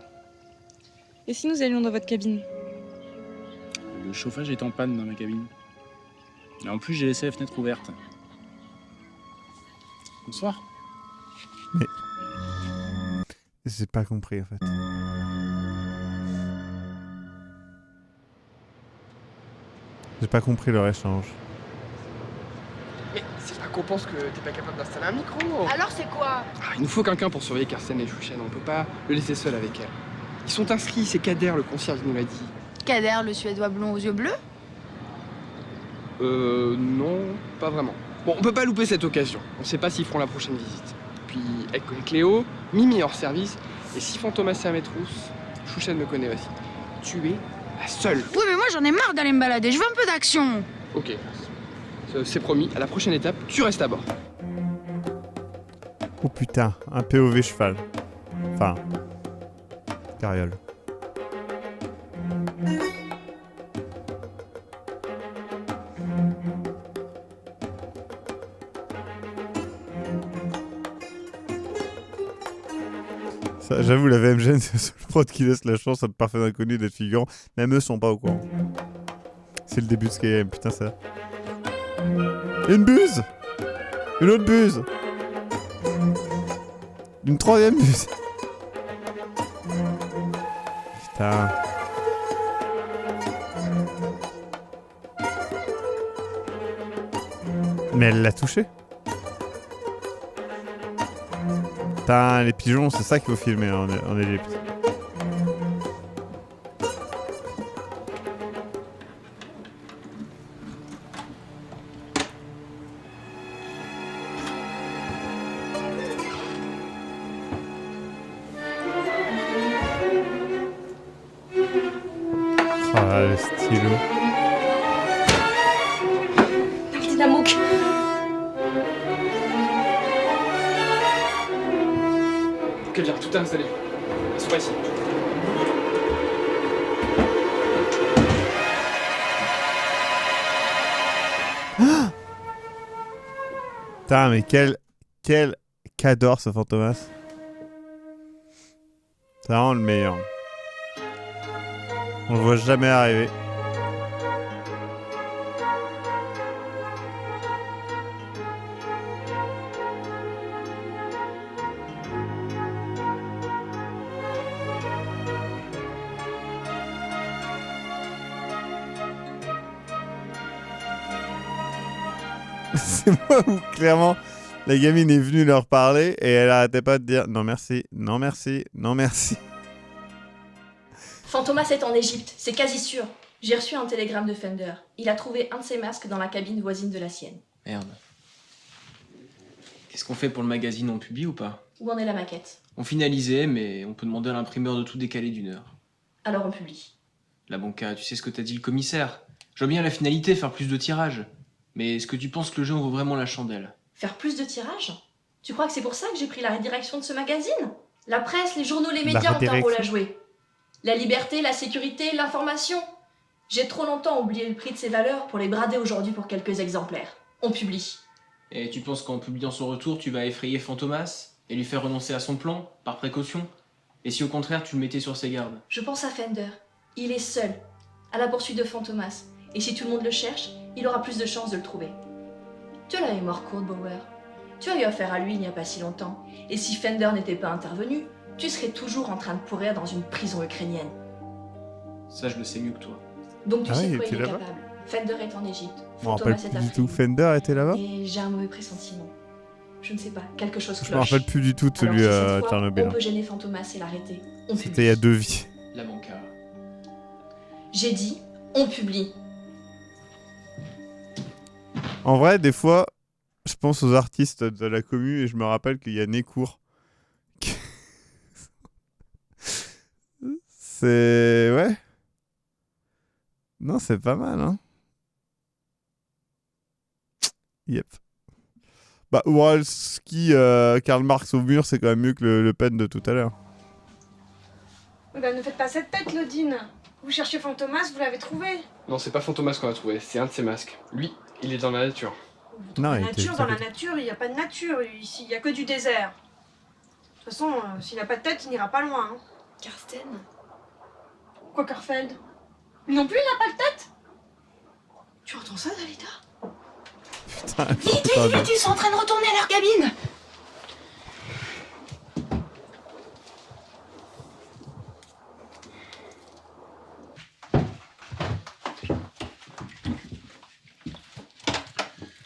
Et si nous allions dans votre cabine? Le chauffage est en panne dans ma cabine. Et en plus, j'ai laissé la fenêtre ouverte. Bonsoir. Mais... J'ai pas compris, en fait. J'ai pas compris leur échange. Mais c'est pas qu'on pense que t'es pas capable d'installer un micro. Alors c'est quoi? Il nous faut quelqu'un pour surveiller Karsten et Chouchen. On peut pas le laisser seul avec elle. Ils sont inscrits, c'est Kader, le concierge, qui nous l'a dit. Kader, le Suédois blond aux yeux bleus? Non, pas vraiment. Bon, on peut pas louper cette occasion. On sait pas s'ils feront la prochaine visite. Puis, elle connaît Cléo, Mimi est hors service, et si Fantomas est à mes trousses, Chouchen me connaît aussi. Tu es la seule. Oui, mais moi j'en ai marre d'aller me balader, je veux un peu d'action. Ok. C'est promis, à la prochaine étape, tu restes à bord. Oh putain, un POV cheval. Enfin... carriole. J'avoue, la VMGN, c'est le seul prod qui laisse la chance à de parfaits inconnus d'être figurants. Même eux sont pas au courant. C'est le début de Skyrim, putain ça. Une buse. Une autre buse. Une troisième buse. Putain. Mais elle l'a touché. Putain, les pigeons, c'est ça qu'il faut filmer en Égypte. Ah, le stylo. Dynamouque. Ok, bien, tout est installé. C'est pas ici. Putain, mais quel qu'adore ce Fantomas. C'est vraiment le meilleur. On le voit jamais arriver. C'est moi où clairement la gamine est venue leur parler et elle arrêtait pas de dire non merci, non merci, non merci. Fantomas est en Égypte, c'est quasi sûr. J'ai reçu un télégramme de Fender. Il a trouvé un de ses masques dans la cabine voisine de la sienne. Merde. Qu'est-ce qu'on fait pour le magazine, on publie ou pas? Où en est la maquette? On finalisait, mais on peut demander à l'imprimeur de tout décaler d'1 heure. Alors on publie. La banca, tu sais ce que t'as dit le commissaire. Je vois bien la finalité, faire plus de tirages. Mais est-ce que tu penses que le jeu en vaut vraiment la chandelle? Faire plus de tirages? Tu crois que c'est pour ça que j'ai pris la rédirection de ce magazine? La presse, les journaux, les médias ont un rôle à jouer. La liberté, la sécurité, l'information. J'ai trop longtemps oublié le prix de ces valeurs pour les brader aujourd'hui pour quelques exemplaires. On publie. Et tu penses qu'en publiant son retour, tu vas effrayer Fantomas et lui faire renoncer à son plan, par précaution? Et si au contraire, tu le mettais sur ses gardes? Je pense à Fender. Il est seul, à la poursuite de Fantomas. Et si tout le monde le cherche, il aura plus de chances de le trouver. Tu as la mémoire courte, Bauer. Tu as eu affaire à lui il n'y a pas si longtemps. Et si Fender n'était pas intervenu, tu serais toujours en train de pourrir dans une prison ukrainienne. Ça, je le sais mieux que toi. Donc tu sais oui, quoi il il est était là-bas. capable. Fender est en Égypte. Je me Fantomas rappelle est plus à du tout. Fribourg. Fender était là-bas? Et j'ai un mauvais pressentiment. Je ne sais pas, quelque chose cloche. Je me rappelle plus du tout de celui Alors, si à cette fois, Tchernobyl. on peut gêner Fantomas et l'arrêter. On C'était publie. il y a 2 vies. La banca. J'ai dit, on publie. En vrai, des fois, je pense aux artistes de la commu et je me rappelle qu'il y a Nécourt. C'est... Ouais. Non, c'est pas mal, hein. Yep. Bah, Uralski, Karl Marx au mur, c'est quand même mieux que le Pen de tout à l'heure. Bah, ne faites pas cette tête, Claudine. Vous cherchez Fantomas, vous l'avez trouvé. Non, c'est pas Fantomas qu'on a trouvé, c'est un de ses masques. Lui, il est dans la nature. Non, La il était nature, juste dans à la côté. nature, il n'y a pas de nature ici, il n'y a que du désert. De toute façon, s'il n'a pas de tête, il n'ira pas loin. Hein. Karsten? Quoi, Karfeld? Lui non plus, il n'a pas de tête? Tu entends ça, Dalida? Putain, Vite, pardon. ils sont en train de retourner à leur cabine.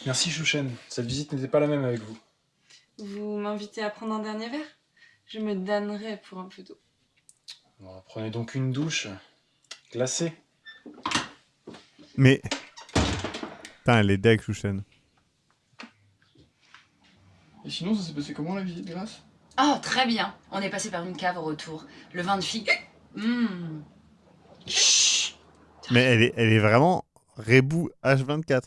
Merci Chouchen, cette visite n'était pas la même avec vous. Vous m'invitez à prendre un dernier verre? Je me damnerais pour un peu d'eau. Bon, prenez donc une douche glacée. Mais... Putain, elle est deg, Chouchen. Et sinon, ça s'est passé comment la visite, Grâce? Oh, très bien. On est passé par une cave au retour. Le vin de figue. Chut. Mais elle est vraiment Rebou H24.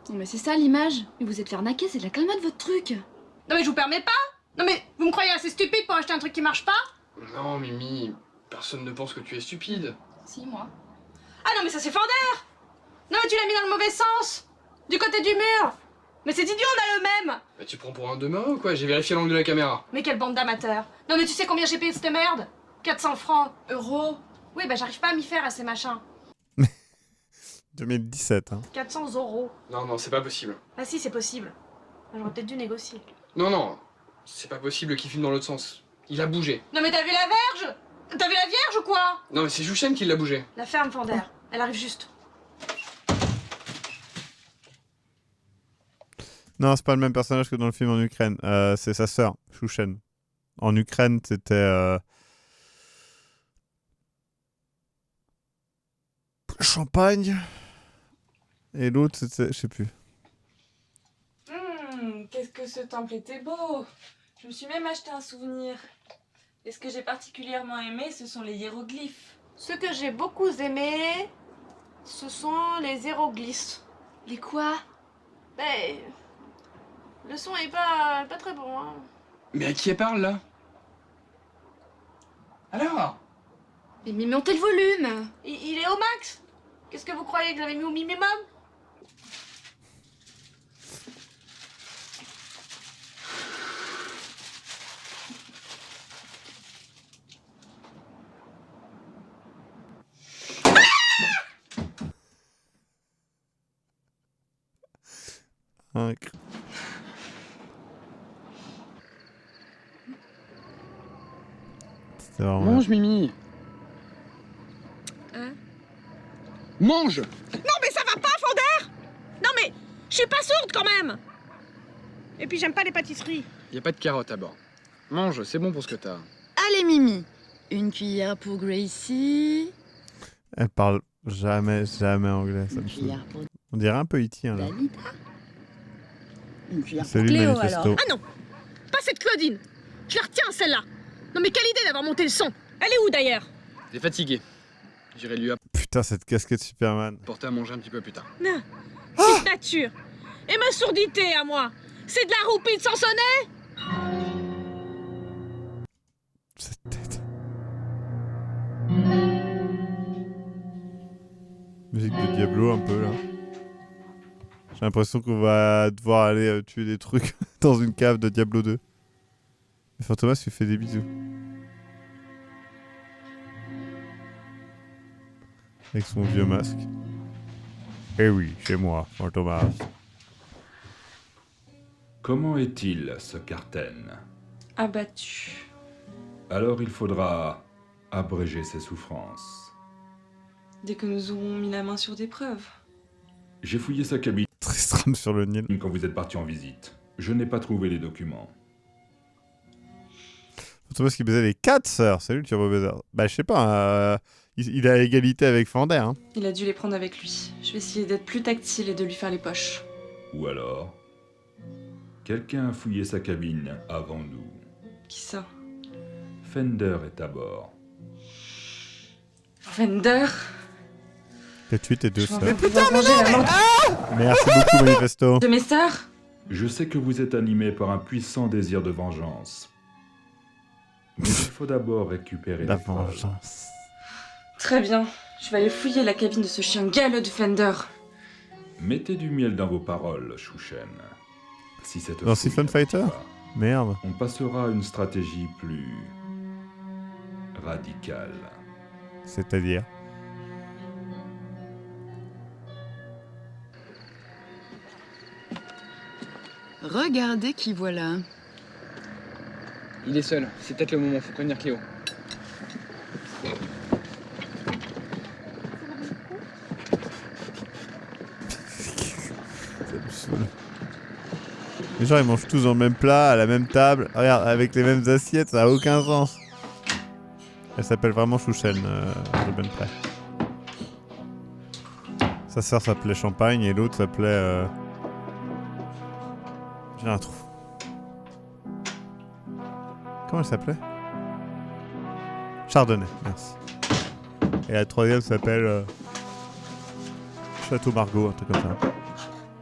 Non mais c'est ça l'image. Mais vous êtes fait arnaquer, c'est de la calmade votre truc. Non mais je vous permets pas. Non mais vous me croyez assez stupide pour acheter un truc qui marche pas? Non, Mimi, personne ne pense que tu es stupide. Si, moi. Ah non mais ça c'est Fender. Non mais tu l'as mis dans le mauvais sens. Du côté du mur. Mais c'est idiot, on a le même. Bah, tu prends pour un demeuré ou quoi? J'ai vérifié l'angle de la caméra. Mais quelle bande d'amateurs. Non mais tu sais combien j'ai payé cette merde? 400 francs. Euros. Oui bah j'arrive pas à m'y faire à ces machins. 2017, hein. 400 €. Non, non, c'est pas possible. Ah si, c'est possible. J'aurais peut-être dû négocier. Non, non, c'est pas possible qu'il filme dans l'autre sens. Il a bougé. Non mais t'as vu la verge? T'as vu la vierge ou quoi? Non, mais c'est Chouchen qui l'a bougé. La ferme, Fender. Elle arrive juste. Non, c'est pas le même personnage que dans le film en Ukraine. C'est sa sœur, Chouchen. En Ukraine, c'était... Champagne. Et l'autre, c'était... Je sais plus. Qu'est-ce que ce temple était beau! Je me suis même acheté un souvenir. Et ce que j'ai particulièrement aimé, ce sont les hiéroglyphes. Ce que j'ai beaucoup aimé, ce sont les hiéroglyphes. Les quoi? Ben... Le son est pas très bon, hein. Mais à qui elle parle, là? Alors? Mais montez le volume! Il est au max. Qu'est-ce que vous croyez que j'avais mis au minimum? C'était vraiment... Mange, Mimi. Hein? Mange! Non mais ça va pas, Fonder! Non mais, je suis pas sourde quand même! Et puis j'aime pas les pâtisseries. Y a pas de carottes à bord. Mange, c'est bon pour ce que t'as. Allez, Mimi. Une cuillère pour Gracie. Elle parle jamais anglais. Ça me saoule. cuillère pour On dirait un peu E.T. Hein, là. Dalida. Une cuillère C'est pour lui, le Cléo, manifesto. alors. Ah non! Pas cette Claudine! Je la retiens, celle-là! Non mais quelle idée d'avoir monté le son! Elle est où d'ailleurs? T'es fatigué. J'irai lui Putain, cette casquette Superman. apporter à manger un petit peu plus tard. Non. Petite nature! Et ma sourdité à moi! C'est de la roupie de Sansonnet? Cette tête. Musique de Diablo un peu là. J'ai l'impression qu'on va devoir aller tuer des trucs dans une cave de Diablo 2. Et Fantomas lui fait des bisous. Avec son vieux masque. Eh oui, chez moi, Fantomas. Comment est-il, ce Carten? Abattu. Alors il faudra abréger ses souffrances. Dès que nous aurons mis la main sur des preuves. J'ai fouillé sa cabine Tristram sur le Nil. quand vous êtes parti en visite. Je n'ai pas trouvé les documents. Fantomas qui baisait les 4 sœurs. Salut le Turbo Baiser. Bah je sais pas, il est à égalité avec Fender. Hein. Il a dû les prendre avec lui. Je vais essayer d'être plus tactile et de lui faire les poches. Ou alors, quelqu'un a fouillé sa cabine avant nous. Qui ça? Fender est à bord. Fender? T'as tué tes deux Je sœurs. vais pouvoir venger la mort Merci beaucoup Manifesto. de mes sœurs? Je sais que vous êtes animé par un puissant désir de vengeance. Mais il faut d'abord récupérer La les preuves. vengeance. Très bien. Je vais aller fouiller la cabine de ce chien galeux de Fender. Mettez du miel dans vos paroles, Chouchen. Si cette Dans fouille Siphon Fighter? n'aboutit pas, Merde. on passera à une stratégie plus radicale. C'est-à-dire? Regardez qui voilà. Il est seul. C'est peut-être le moment. Faut prévenir Cléo. Ça me saoule. Les gens ils mangent tous dans le même plat, à la même table. Regarde, avec les mêmes assiettes, ça a aucun sens. Elle s'appelle vraiment Chouchen, de bonne près. Sa sœur s'appelait Champagne et l'autre s'appelait... J'ai un trou. Comment elle s'appelait? Chardonnay, merci. Et la troisième s'appelle... Château Margaux, un truc comme ça.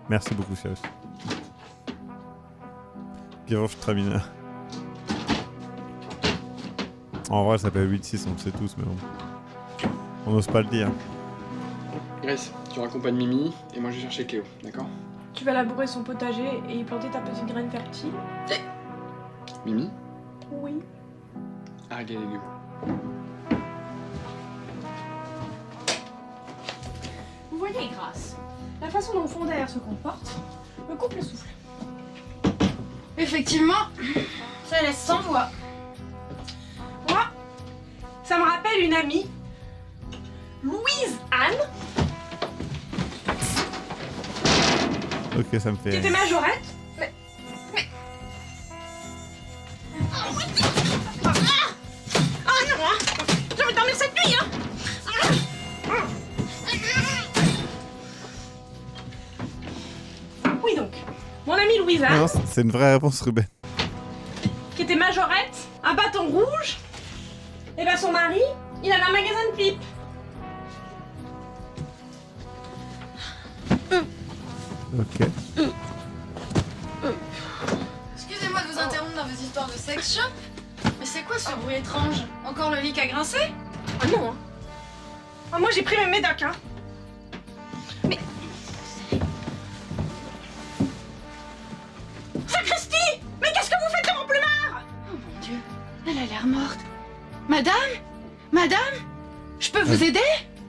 Merci beaucoup, Cyrus. Guérange Tramina. En vrai, elle s'appelle 8-6, on le sait tous, mais bon. On n'ose pas le dire. Grace, tu raccompagnes Mimi et moi je vais chercher Cléo, d'accord? Tu vas labourer son potager et y planter ta petite graine fertile? Mimi, Oui. arrête les légumes. Vous voyez, Grâce, la façon dont Fonder se comporte me coupe le souffle. Effectivement, ça laisse sans voix. Moi, ça me rappelle une amie, Louise Anne, Ok, ça me qui fait... était majorette. Ah non, hein. Je vais dormir cette nuit, hein. Oui donc, mon amie Louise Anne, Non, c'est une vraie réponse, Ruben. qui était majorette, un bâton rouge, et ben son mari, il avait un magasin de pipes. Ok. Excusez-moi de vous interrompre dans vos histoires de sex shop, mais c'est quoi ce bruit étrange? Encore le lit qui a grincé? Ah non, hein. Ah, moi j'ai pris mes médocs, hein. Mais... Sacristi! Mais qu'est-ce que vous faites de mon plumard? Oh mon Dieu, elle a l'air morte. Madame? Madame? Je peux vous aider?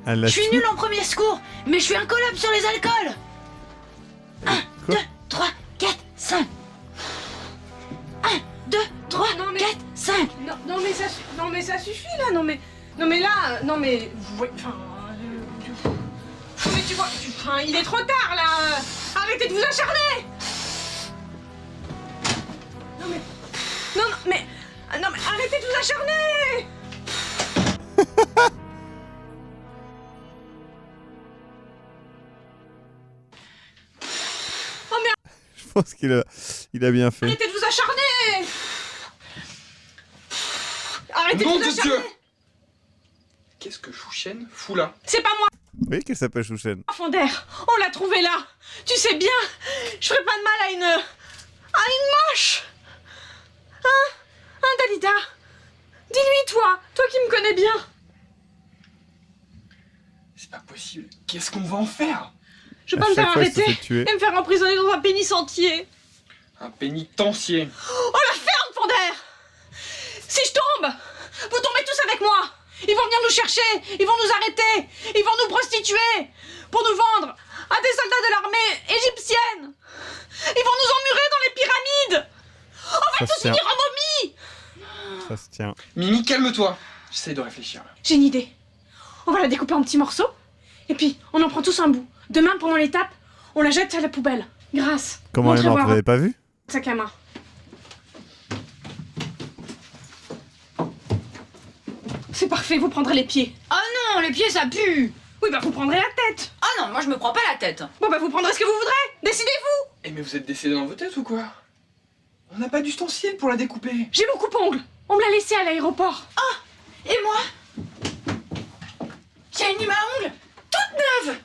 Elle Je suis nulle en premier secours, mais je suis incollable sur les alcools. 1, 2, 3, 4, 5. 1, 2, 3, 4, 5. Non mais ça suffit là, non mais là, non mais vous voyez, enfin, mais tu vois, enfin, il est trop tard là. Arrêtez de vous acharner. Non mais arrêtez de vous acharner. Oh merde. Je pense qu'il a bien fait. Arrêtez de vous acharner. Arrêtez Nom de de vous Dieu! acharner. Qu'est-ce que Chouchen fout là? C'est pas moi. Oui, qu'elle s'appelle Chouchen. Fonder, on l'a trouvé là. Tu sais bien, je ferai pas de mal à une moche. Hein, Dalida? Dis-lui, toi qui me connais bien. C'est pas possible. Qu'est-ce qu'on va en faire? Je vais pas me faire chaque fois, il se arrêter fait tuer. et me faire emprisonner dans un pénis entier. Un pénitencier. Oh la ferme, Fonder! Si je tombe, vous tombez tous avec moi. Ils vont venir nous chercher, ils vont nous arrêter, ils vont nous prostituer pour nous vendre à des soldats de l'armée égyptienne. Ils vont nous emmurer dans les pyramides. On va Ça se tous finir tient. en momie. Ça se tient. Mimi, calme-toi. J'essaie de réfléchir. J'ai une idée. On va la découper en petits morceaux et puis on en prend tous un bout. Demain, pendant l'étape, on la jette à la poubelle. Grâce. Comment elle est morte, vous l'avez pas vu? Sac à main. C'est parfait, vous prendrez les pieds. Oh non, les pieds ça pue. Oui, bah vous prendrez la tête. Ah non, moi je me prends pas la tête. Bon bah vous prendrez ce que vous voudrez. Décidez-vous. Eh mais vous êtes décédés dans vos têtes ou quoi? On n'a pas d'ustensile pour la découper. J'ai mon coupe-ongle. On me l'a laissé à l'aéroport. Ah, et moi? J'ai une lime à ongles toute neuve.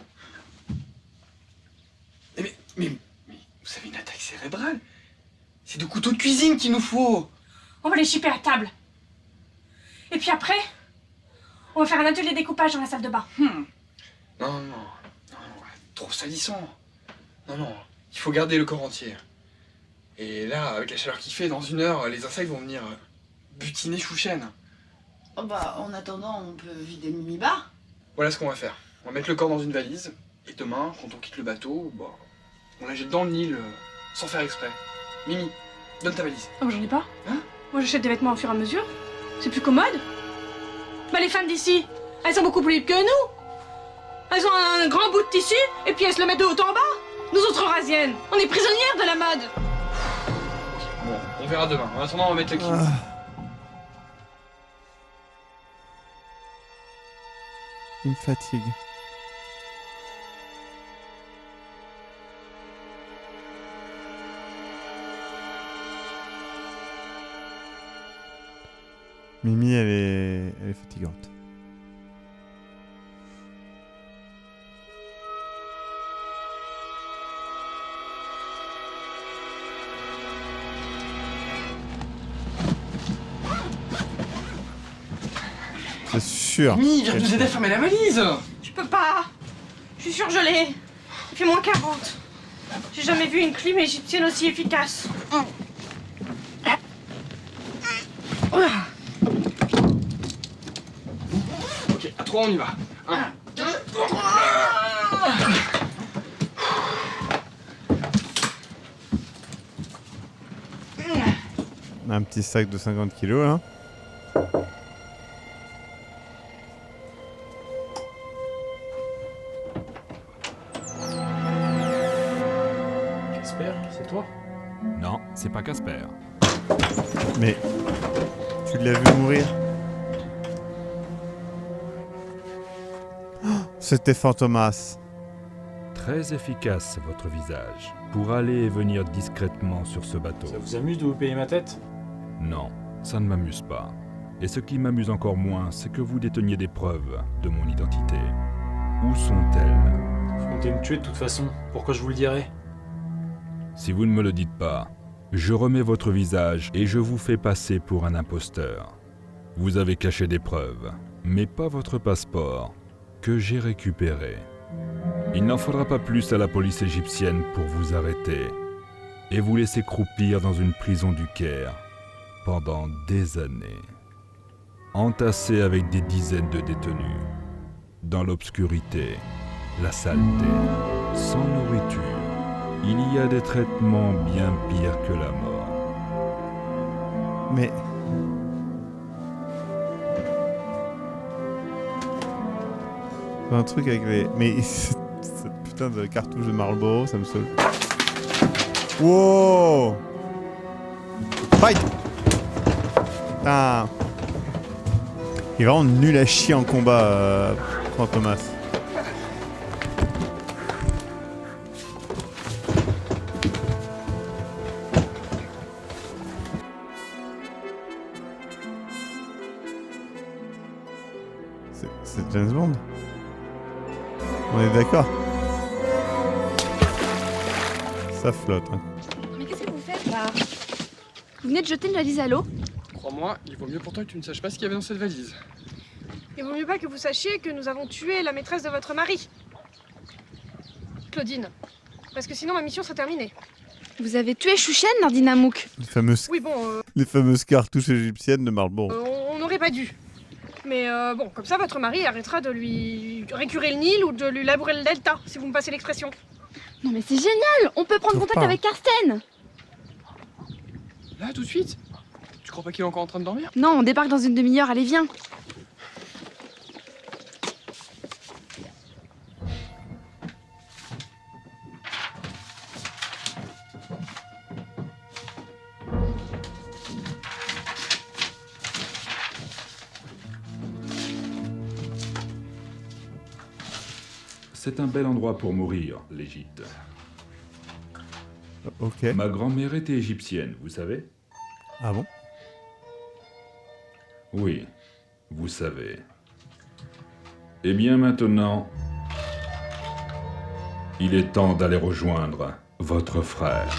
Mais vous avez une attaque cérébrale. C'est de couteaux de cuisine qu'il nous faut. On va les chipper à table. Et puis après, on va faire un atelier découpage dans la salle de bain. Non, trop salissant. Non, il faut garder le corps entier. Et là, avec la chaleur qu'il fait, dans 1 heure, les insectes vont venir butiner Chouchen. Oh bah, en attendant, on peut vider le mini-bar. Voilà ce qu'on va faire. On va mettre le corps dans une valise, et demain, quand on quitte le bateau, bah, on la jette dans le Nil, sans faire exprès. Mimi, donne ta valise. Oh, j'en ai pas. Hein? Moi, j'achète des vêtements au fur et à mesure. C'est plus commode. Bah, les femmes d'ici, elles sont beaucoup plus libres que nous. Elles ont un grand bout de tissu, et puis elles se le mettent de haut en bas. Nous autres Eurasiennes, on est prisonnières de la mode. Bon, on verra demain. En attendant, on va mettre la clim. Il me fatigue. Mimi, elle est fatigante. C'est sûr. Mimi, viens nous aider à fermer la valise. Je peux pas. Je suis surgelée. Il fait moins 40. J'ai jamais vu une clim égyptienne aussi efficace. Ok, à 3, on y va. 1, 2, 3. Un petit sac de 50 kilos, là. Casper, c'est toi? Non, c'est pas Casper. Mais tu l'as vu mourir? Oh, c'était Fantomas. Très efficace, votre visage. Pour aller et venir discrètement sur ce bateau. Ça vous amuse de vous payer ma tête? Non, ça ne m'amuse pas. Et ce qui m'amuse encore moins, c'est que vous déteniez des preuves de mon identité. Où sont-elles? Vous comptez me tuer de toute façon. Pourquoi je vous le dirais? Si vous ne me le dites pas, je remets votre visage et je vous fais passer pour un imposteur. Vous avez caché des preuves, mais pas votre passeport, que j'ai récupéré. Il n'en faudra pas plus à la police égyptienne pour vous arrêter et vous laisser croupir dans une prison du Caire pendant des années. Entassé avec des dizaines de détenus, dans l'obscurité, la saleté, sans nourriture. Il y a des traitements bien pires que la mort. Mais... un truc avec les... Mais cette putain de cartouche de Marlboro, ça me saoule. Wow! Fight! Putain! Il est vraiment nul à chier en combat, Fantomas. C'est James Bond? On est d'accord? Ça flotte, hein. Mais qu'est-ce que vous faites là? Vous venez de jeter une valise à l'eau? Crois-moi, il vaut mieux pour toi que tu ne saches pas ce qu'il y avait dans cette valise. Il vaut mieux pas que vous sachiez que nous avons tué la maîtresse de votre mari. Claudine. Parce que sinon ma mission serait terminée. Vous avez tué Chouchen, Nardine Amouk? Oui bon, Les fameuses cartouches égyptiennes de Marlboro. on n'aurait pas dû. Mais bon, comme ça votre mari arrêtera de lui récurer le Nil ou de lui labourer le delta, si vous me passez l'expression. Non mais c'est génial! On peut prendre contact avec Karsten! Là, tout de suite? Tu crois pas qu'il est encore en train de dormir? Non, on débarque dans une demi-heure, allez viens! C'est un bel endroit pour mourir, l'Égypte. Ok. Ma grand-mère était égyptienne, vous savez? Ah bon? Oui, vous savez. Eh bien maintenant, il est temps d'aller rejoindre votre frère.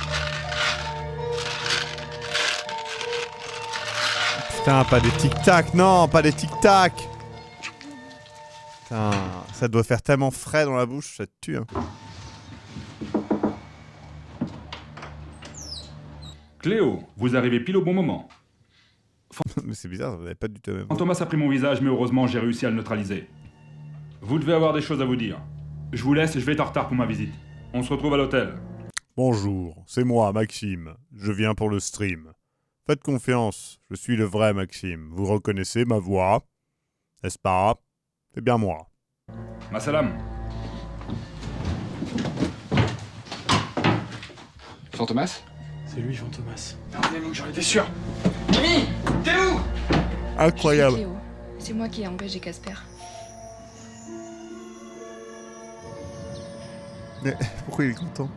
Putain, pas des tic-tac, non, pas des tic-tac! Putain, ça doit faire tellement frais dans la bouche, ça te tue, hein. Cléo, vous arrivez pile au bon moment. Mais c'est bizarre, vous n'avez pas du tout la même voix. Fantomas a pris mon visage, mais heureusement, j'ai réussi à le neutraliser. Vous devez avoir des choses à vous dire. Je vous laisse et je vais être en retard pour ma visite. On se retrouve à l'hôtel. Bonjour, c'est moi, Maxime. Je viens pour le stream. Faites confiance, je suis le vrai Maxime. Vous reconnaissez ma voix? N'est-ce pas? C'est bien moi. Ma salam. Fantomas? C'est lui, Fantomas. Non, Mimi, j'en étais sûr. Mimi, t'es où? Incroyable. Cléo. C'est moi qui ai engagé Casper. Mais pourquoi il est content?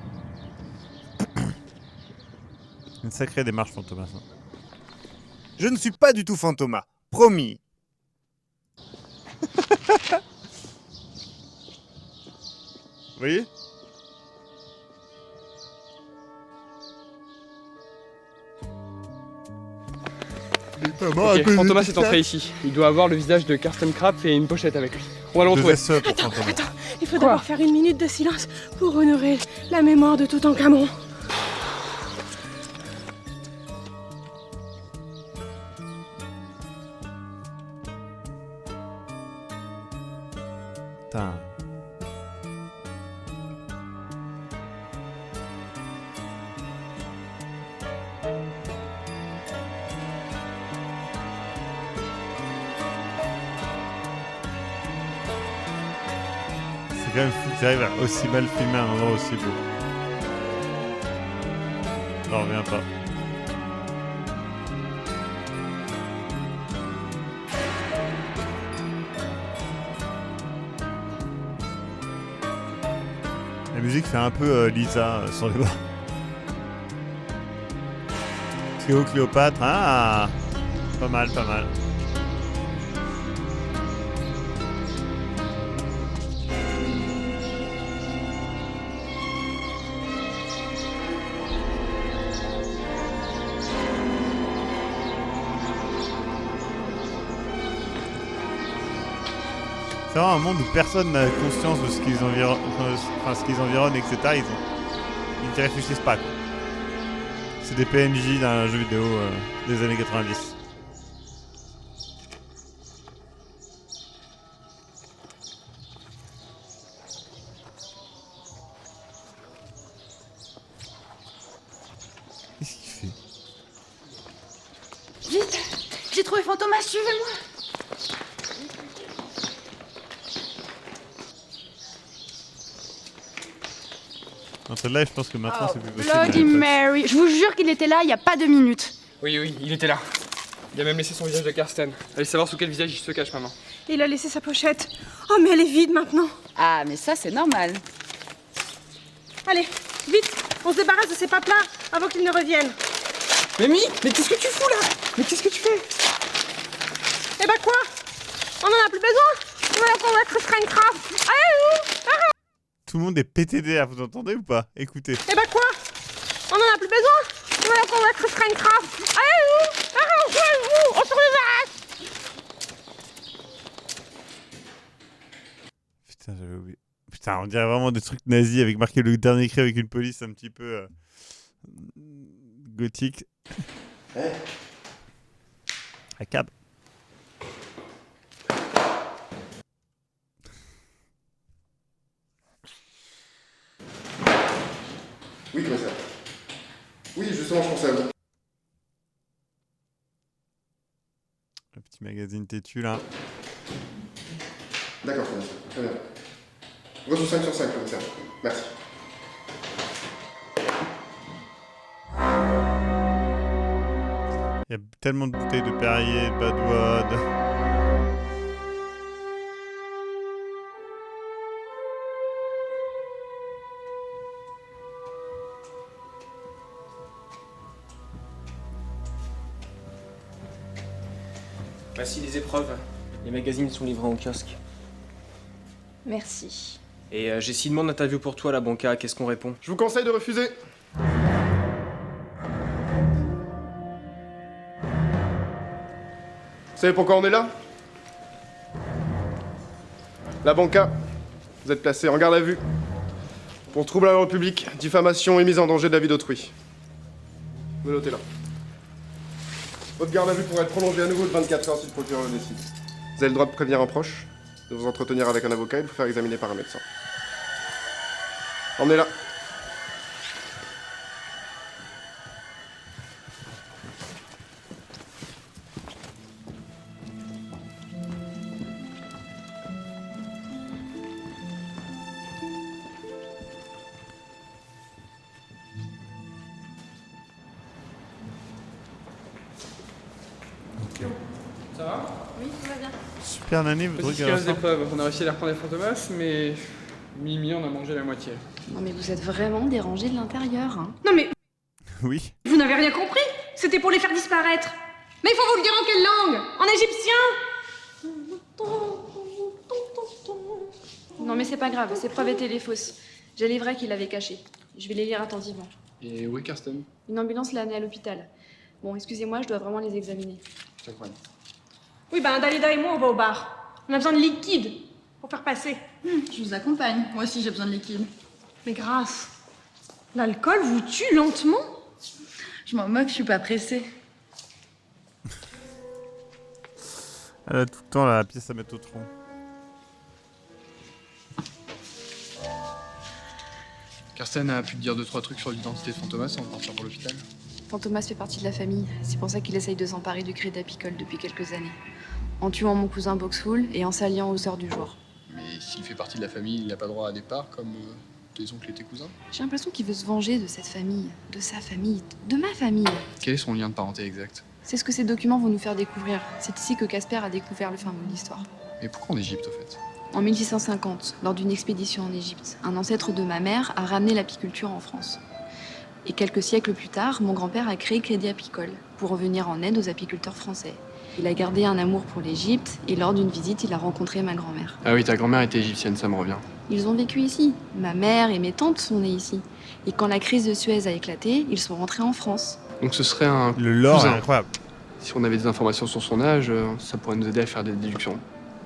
Une sacrée démarche, Fantomas. Hein. Je ne suis pas du tout Fantomas, promis. Vous voyez? Ok, Fantomas est entré ici. Il doit avoir le visage de Karsten Krapp et une pochette avec lui. On va le retrouver. Attends, il faut d'abord faire une minute de silence pour honorer la mémoire de Toutankhamon. Putain. C'est quand même fou que tu arrives à aussi mal filmer un endroit aussi beau. J'en reviens pas. La musique fait un peu Lisa sur les bords. Cléo, Cléopâtre, ah, pas mal, pas mal. C'est vraiment un monde où personne n'a conscience de ce qu'ils environnent, etc. Ils n'y réfléchissent pas, quoi. C'est des PNJ d'un jeu vidéo des années 90. Qu'est-ce qu'il fait? Vite! J'ai trouvé Fantomas, suivez-moi! Entre là, je pense que maintenant c'est plus possible. Bloody Mary, je vous jure qu'il était là il y a pas 2 minutes. Oui, il était là. Il a même laissé son visage de Karsten. Allez savoir sous quel visage il se cache maintenant. Il a laissé sa pochette. Oh mais elle est vide maintenant. Ah, mais ça c'est normal. Allez, vite, on se débarrasse de ces papes-là avant qu'ils ne reviennent. Mamie, mais qu'est-ce que tu fous là? Mais qu'est-ce que tu fais? Eh bah quoi? On en a plus besoin? On va convaincre Minecraft. Allez, Tout le monde est PTDR, vous entendez ou pas? Écoutez. eh bah quoi? On en a plus besoin? On va convaincre Minecraft. Allez, on se reverra. Putain, j'avais oublié. Putain, on dirait vraiment des trucs nazis avec marqué le dernier cri avec une police un petit peu gothique. Ouais. À cab. Oui, commissaire. Oui, justement, je pensais à vous. Le petit magazine têtu là. D'accord, commissaire. Très bien. Reçu 5 sur 5, commissaire. Merci. Il y a tellement de bouteilles de Perrier, de Badwood. Voici les épreuves. Les magazines sont livrés en kiosque. Merci. Et j'ai 6 demandes d'interview pour toi, la banca. Qu'est-ce qu'on répond? Je vous conseille de refuser. Vous savez pourquoi on est là? La banca, vous êtes placé en garde à vue pour trouble à l'ordre public, diffamation et mise en danger de la vie d'autrui. Vous notez là. Votre garde à vue pourrait être prolongée à nouveau de 24 heures si le procureur le décide. Vous avez le droit de prévenir un proche, de vous entretenir avec un avocat et de vous faire examiner par un médecin. Emmenez-la. Ça va? Oui, tout va bien. Super Nani, vous Petite trouvez 15 d'épreuves. On a réussi à les reprendre les Fantomas, mais Mimi en a mangé la moitié. Non mais vous êtes vraiment dérangé de l'intérieur, hein. Non mais Oui. vous n'avez rien compris. C'était pour les faire disparaître. Mais il faut vous le dire en quelle langue? En égyptien? Non mais c'est pas grave, ces preuves étaient les fausses. J'ai les vrais qui l'avaient caché. Je vais les lire attentivement. Et où est Karsten? Une ambulance l'a amené à l'hôpital. Bon, excusez-moi, je dois vraiment les examiner. Je crois. Oui, ben Dalida et moi, on va au bar. On a besoin de liquide pour faire passer. Je vous accompagne. Moi aussi, j'ai besoin de liquide. Mais grâce, l'alcool vous tue lentement. Je m'en moque, je suis pas pressée. Elle a tout le temps la pièce à mettre au tronc. Karsten a pu te dire 2-3 trucs sur l'identité de Fantomas avant de partir pour l'hôpital. Fantomas fait partie de la famille. C'est pour ça qu'il essaye de s'emparer du crédit apicole depuis quelques années. En tuant mon cousin Boxful et en s'alliant aux Heures du Jour. Mais s'il fait partie de la famille, il n'a pas droit à des parts comme tes oncles et tes cousins? J'ai l'impression qu'il veut se venger de cette famille, de sa famille, de ma famille. Quel est son lien de parenté exact? C'est ce que ces documents vont nous faire découvrir. C'est ici que Casper a découvert le fin mot de l'histoire. Mais pourquoi en Égypte, au fait? En 1650, lors d'une expédition en Égypte, un ancêtre de ma mère a ramené l'apiculture en France. Et quelques siècles plus tard, mon grand-père a créé Crédit Apicole pour revenir en aide aux apiculteurs français. Il a gardé un amour pour l'Égypte et lors d'une visite, il a rencontré ma grand-mère. Ah oui, ta grand-mère était égyptienne, ça me revient. Ils ont vécu ici. Ma mère et mes tantes sont nées ici. Et quand la crise de Suez a éclaté, ils sont rentrés en France. Donc ce serait un Le lore cousin. est incroyable. Si on avait des informations sur son âge, ça pourrait nous aider à faire des déductions.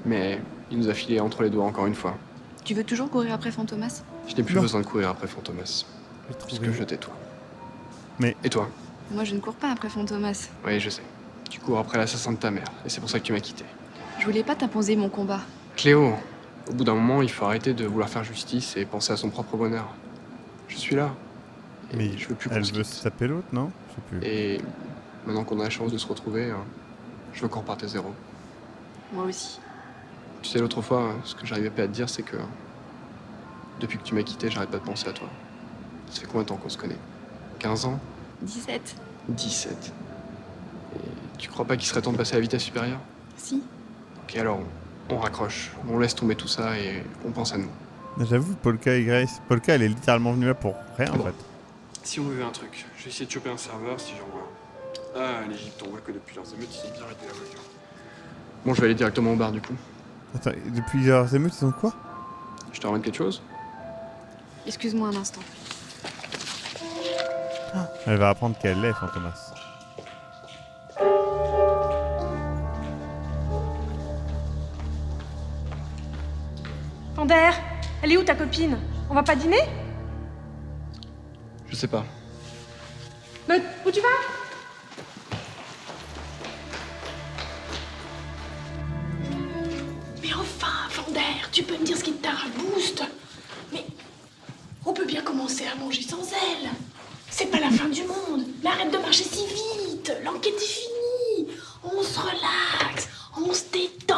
Mais il nous a filé entre les doigts encore une fois. Tu veux toujours courir après Fantomas? Je n'ai plus Non. besoin de courir après Fantomas. Puisque je tais toi. Mais... Et toi? Moi, je ne cours pas après Fantomas. Oui, je sais. Tu cours après l'assassin de ta mère, et c'est pour ça que tu m'as quitté. Je voulais pas t'imposer mon combat. Cléo, au bout d'un moment, il faut arrêter de vouloir faire justice et penser à son propre bonheur. Je suis là. Et Mais je veux plus qu'on elle se veut quitte. se taper l'autre, non? Je sais plus. Et maintenant qu'on a la chance de se retrouver, je veux qu'on reparte à zéro. Moi aussi. Tu sais, l'autre fois, ce que j'arrivais pas à te dire, c'est que depuis que tu m'as quitté, j'arrête pas de penser à toi. Ça fait combien de temps qu'on se connaît? 15 ans? 17. 17. Et tu crois pas qu'il serait temps de passer à la vitesse supérieure? Si. Ok, alors on raccroche, on laisse tomber tout ça et on pense à nous. J'avoue, Polka et Grace. Polka, elle est littéralement venue là pour rien en fait. Si on veut un truc, je vais essayer de choper un serveur si j'en vois. Ah, l'Égypte, on voit que depuis leurs émeutes, ils ont bien arrêté la voiture. Bon, je vais aller directement au bar du coup. Attends, depuis leurs émeutes, ils ont quoi? Je te ramène quelque chose? Excuse-moi un instant. Elle va apprendre qu'elle l'est, Fantomas. Vander, elle est où ta copine? On va pas dîner? Je sais pas. Mais où tu vas? Mais enfin, Vander, tu peux me dire ce qui te boost? Mais on peut bien commencer à manger sans elle. C'est pas la fin du monde. Mais arrête de marcher si vite. L'enquête est finie. On se relaxe. On se détend.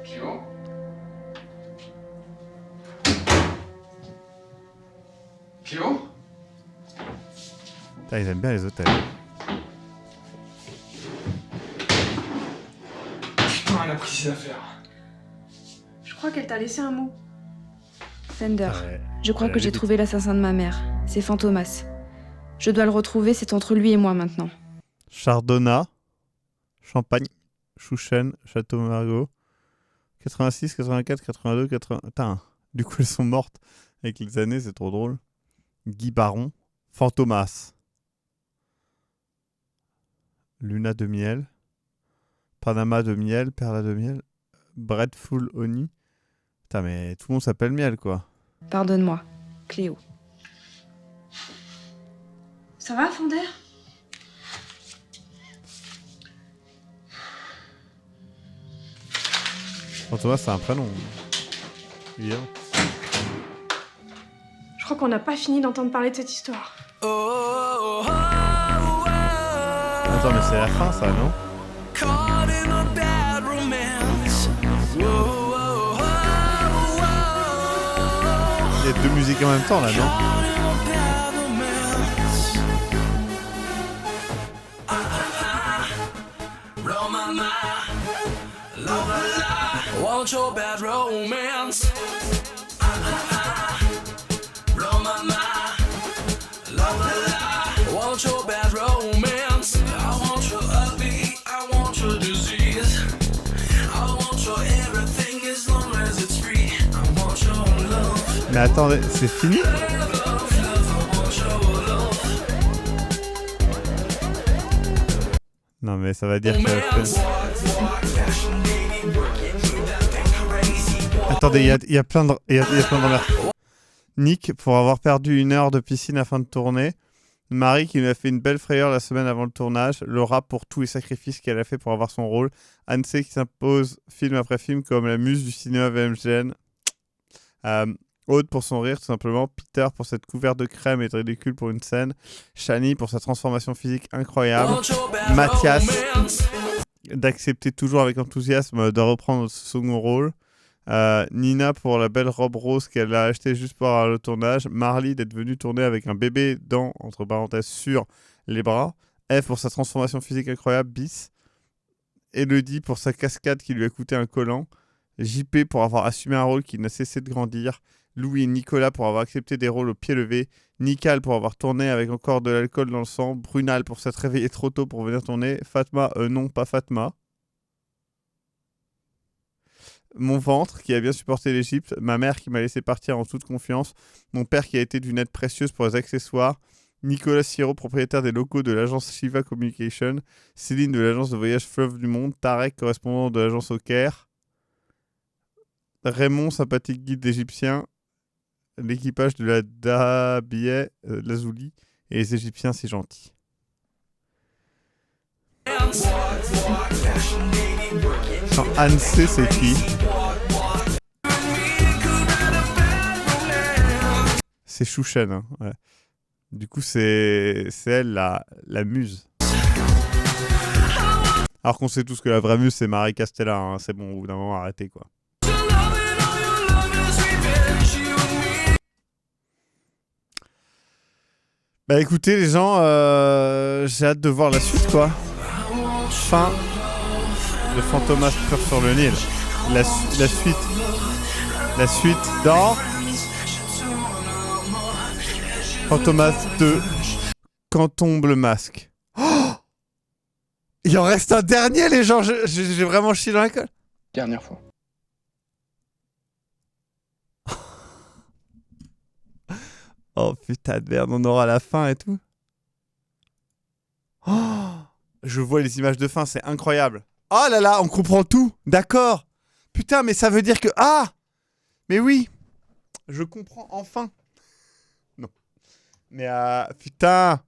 Cléo? Cléo? Putain, ils aiment bien les hôtels. Putain, elle a pris ses affaires. Je crois qu'elle t'a laissé un mot. Fender, Ouais, je crois elle a que j'ai les trouvé l'assassin de ma mère. C'est Fantomas. Je dois le retrouver, c'est entre lui et moi maintenant. Chardonnat, Champagne, Chouchen, Château Margaux, 86, 84, 82, 80... Putain, du coup elles sont mortes avec les années, c'est trop drôle. Guy Baron, Fantomas, Luna de miel, Panama de miel, Perla de miel, Breadful Honey. Putain mais tout le monde s'appelle miel quoi. Pardonne-moi, Cléo. Ça va, Vander? Fantomas c'est un prénom. Évidemment. Je crois qu'on n'a pas fini d'entendre parler de cette histoire. Attends mais c'est la fin ça non? Il y a deux musiques en même temps là non? Want your bad romance. Want your bad romance. I want your ugly, I want your disease. I want your everything as long as it's free. I want your love. Mais attendez, c'est fini? Non mais ça va dire que... Attendez, il y a plein d'emmerdes. Nick, pour avoir perdu 1 heure de piscine afin de tourner. Marie, qui nous a fait une belle frayeur la semaine avant le tournage. Laura, pour tous les sacrifices qu'elle a fait pour avoir son rôle. Anne-C, qui s'impose film après film comme la muse du cinéma VMGN. Aude pour son rire, tout simplement. Peter pour cette couverte de crème et de ridicule pour une scène. Shani pour sa transformation physique incroyable. Mathias d'accepter toujours avec enthousiasme de reprendre ce second rôle. Nina pour la belle robe rose qu'elle a achetée juste pour avoir le tournage. Marley d'être venue tourner avec un bébé entre parenthèses, sur les bras. F pour sa transformation physique incroyable, bis. Elodie pour sa cascade qui lui a coûté un collant. JP pour avoir assumé un rôle qui n'a cessé de grandir. Louis et Nicolas pour avoir accepté des rôles au pied levé. Nikal pour avoir tourné avec encore de l'alcool dans le sang. Brunal pour s'être réveillé trop tôt pour venir tourner. Fatma, non pas Fatma. Mon ventre qui a bien supporté l'Égypte. Ma mère qui m'a laissé partir en toute confiance. Mon père qui a été d'une aide précieuse pour les accessoires. Nicolas Siro, propriétaire des locaux de l'agence Shiva Communication. Céline de l'agence de voyage Fleuve du Monde. Tarek, correspondant de l'agence au Caire. Raymond, sympathique guide égyptien. L'équipage de la Dabieh, Lazuli. Et les Égyptiens si gentils. Anne C, c'est qui? C'est Chouchen, hein, ouais. Du coup, c'est elle la muse. Alors qu'on sait tous que la vraie muse, c'est Marie Castella. Hein. C'est bon, au bout d'un moment, arrêtez, quoi. Bah écoutez, les gens, j'ai hâte de voir la suite, quoi. Fin de Fantomas Pur sur le Nil. La suite dans Fantomas 2, Quand tombe le masque. Oh, il en reste un dernier, les gens. J'ai vraiment chié dans la colle. Dernière fois. Oh putain de merde, on aura la fin et tout. Oh, je vois les images de fin, c'est incroyable. Oh là là, on comprend tout. D'accord. Putain, mais ça veut dire que... Ah, mais oui, je comprends enfin. Non. Mais putain,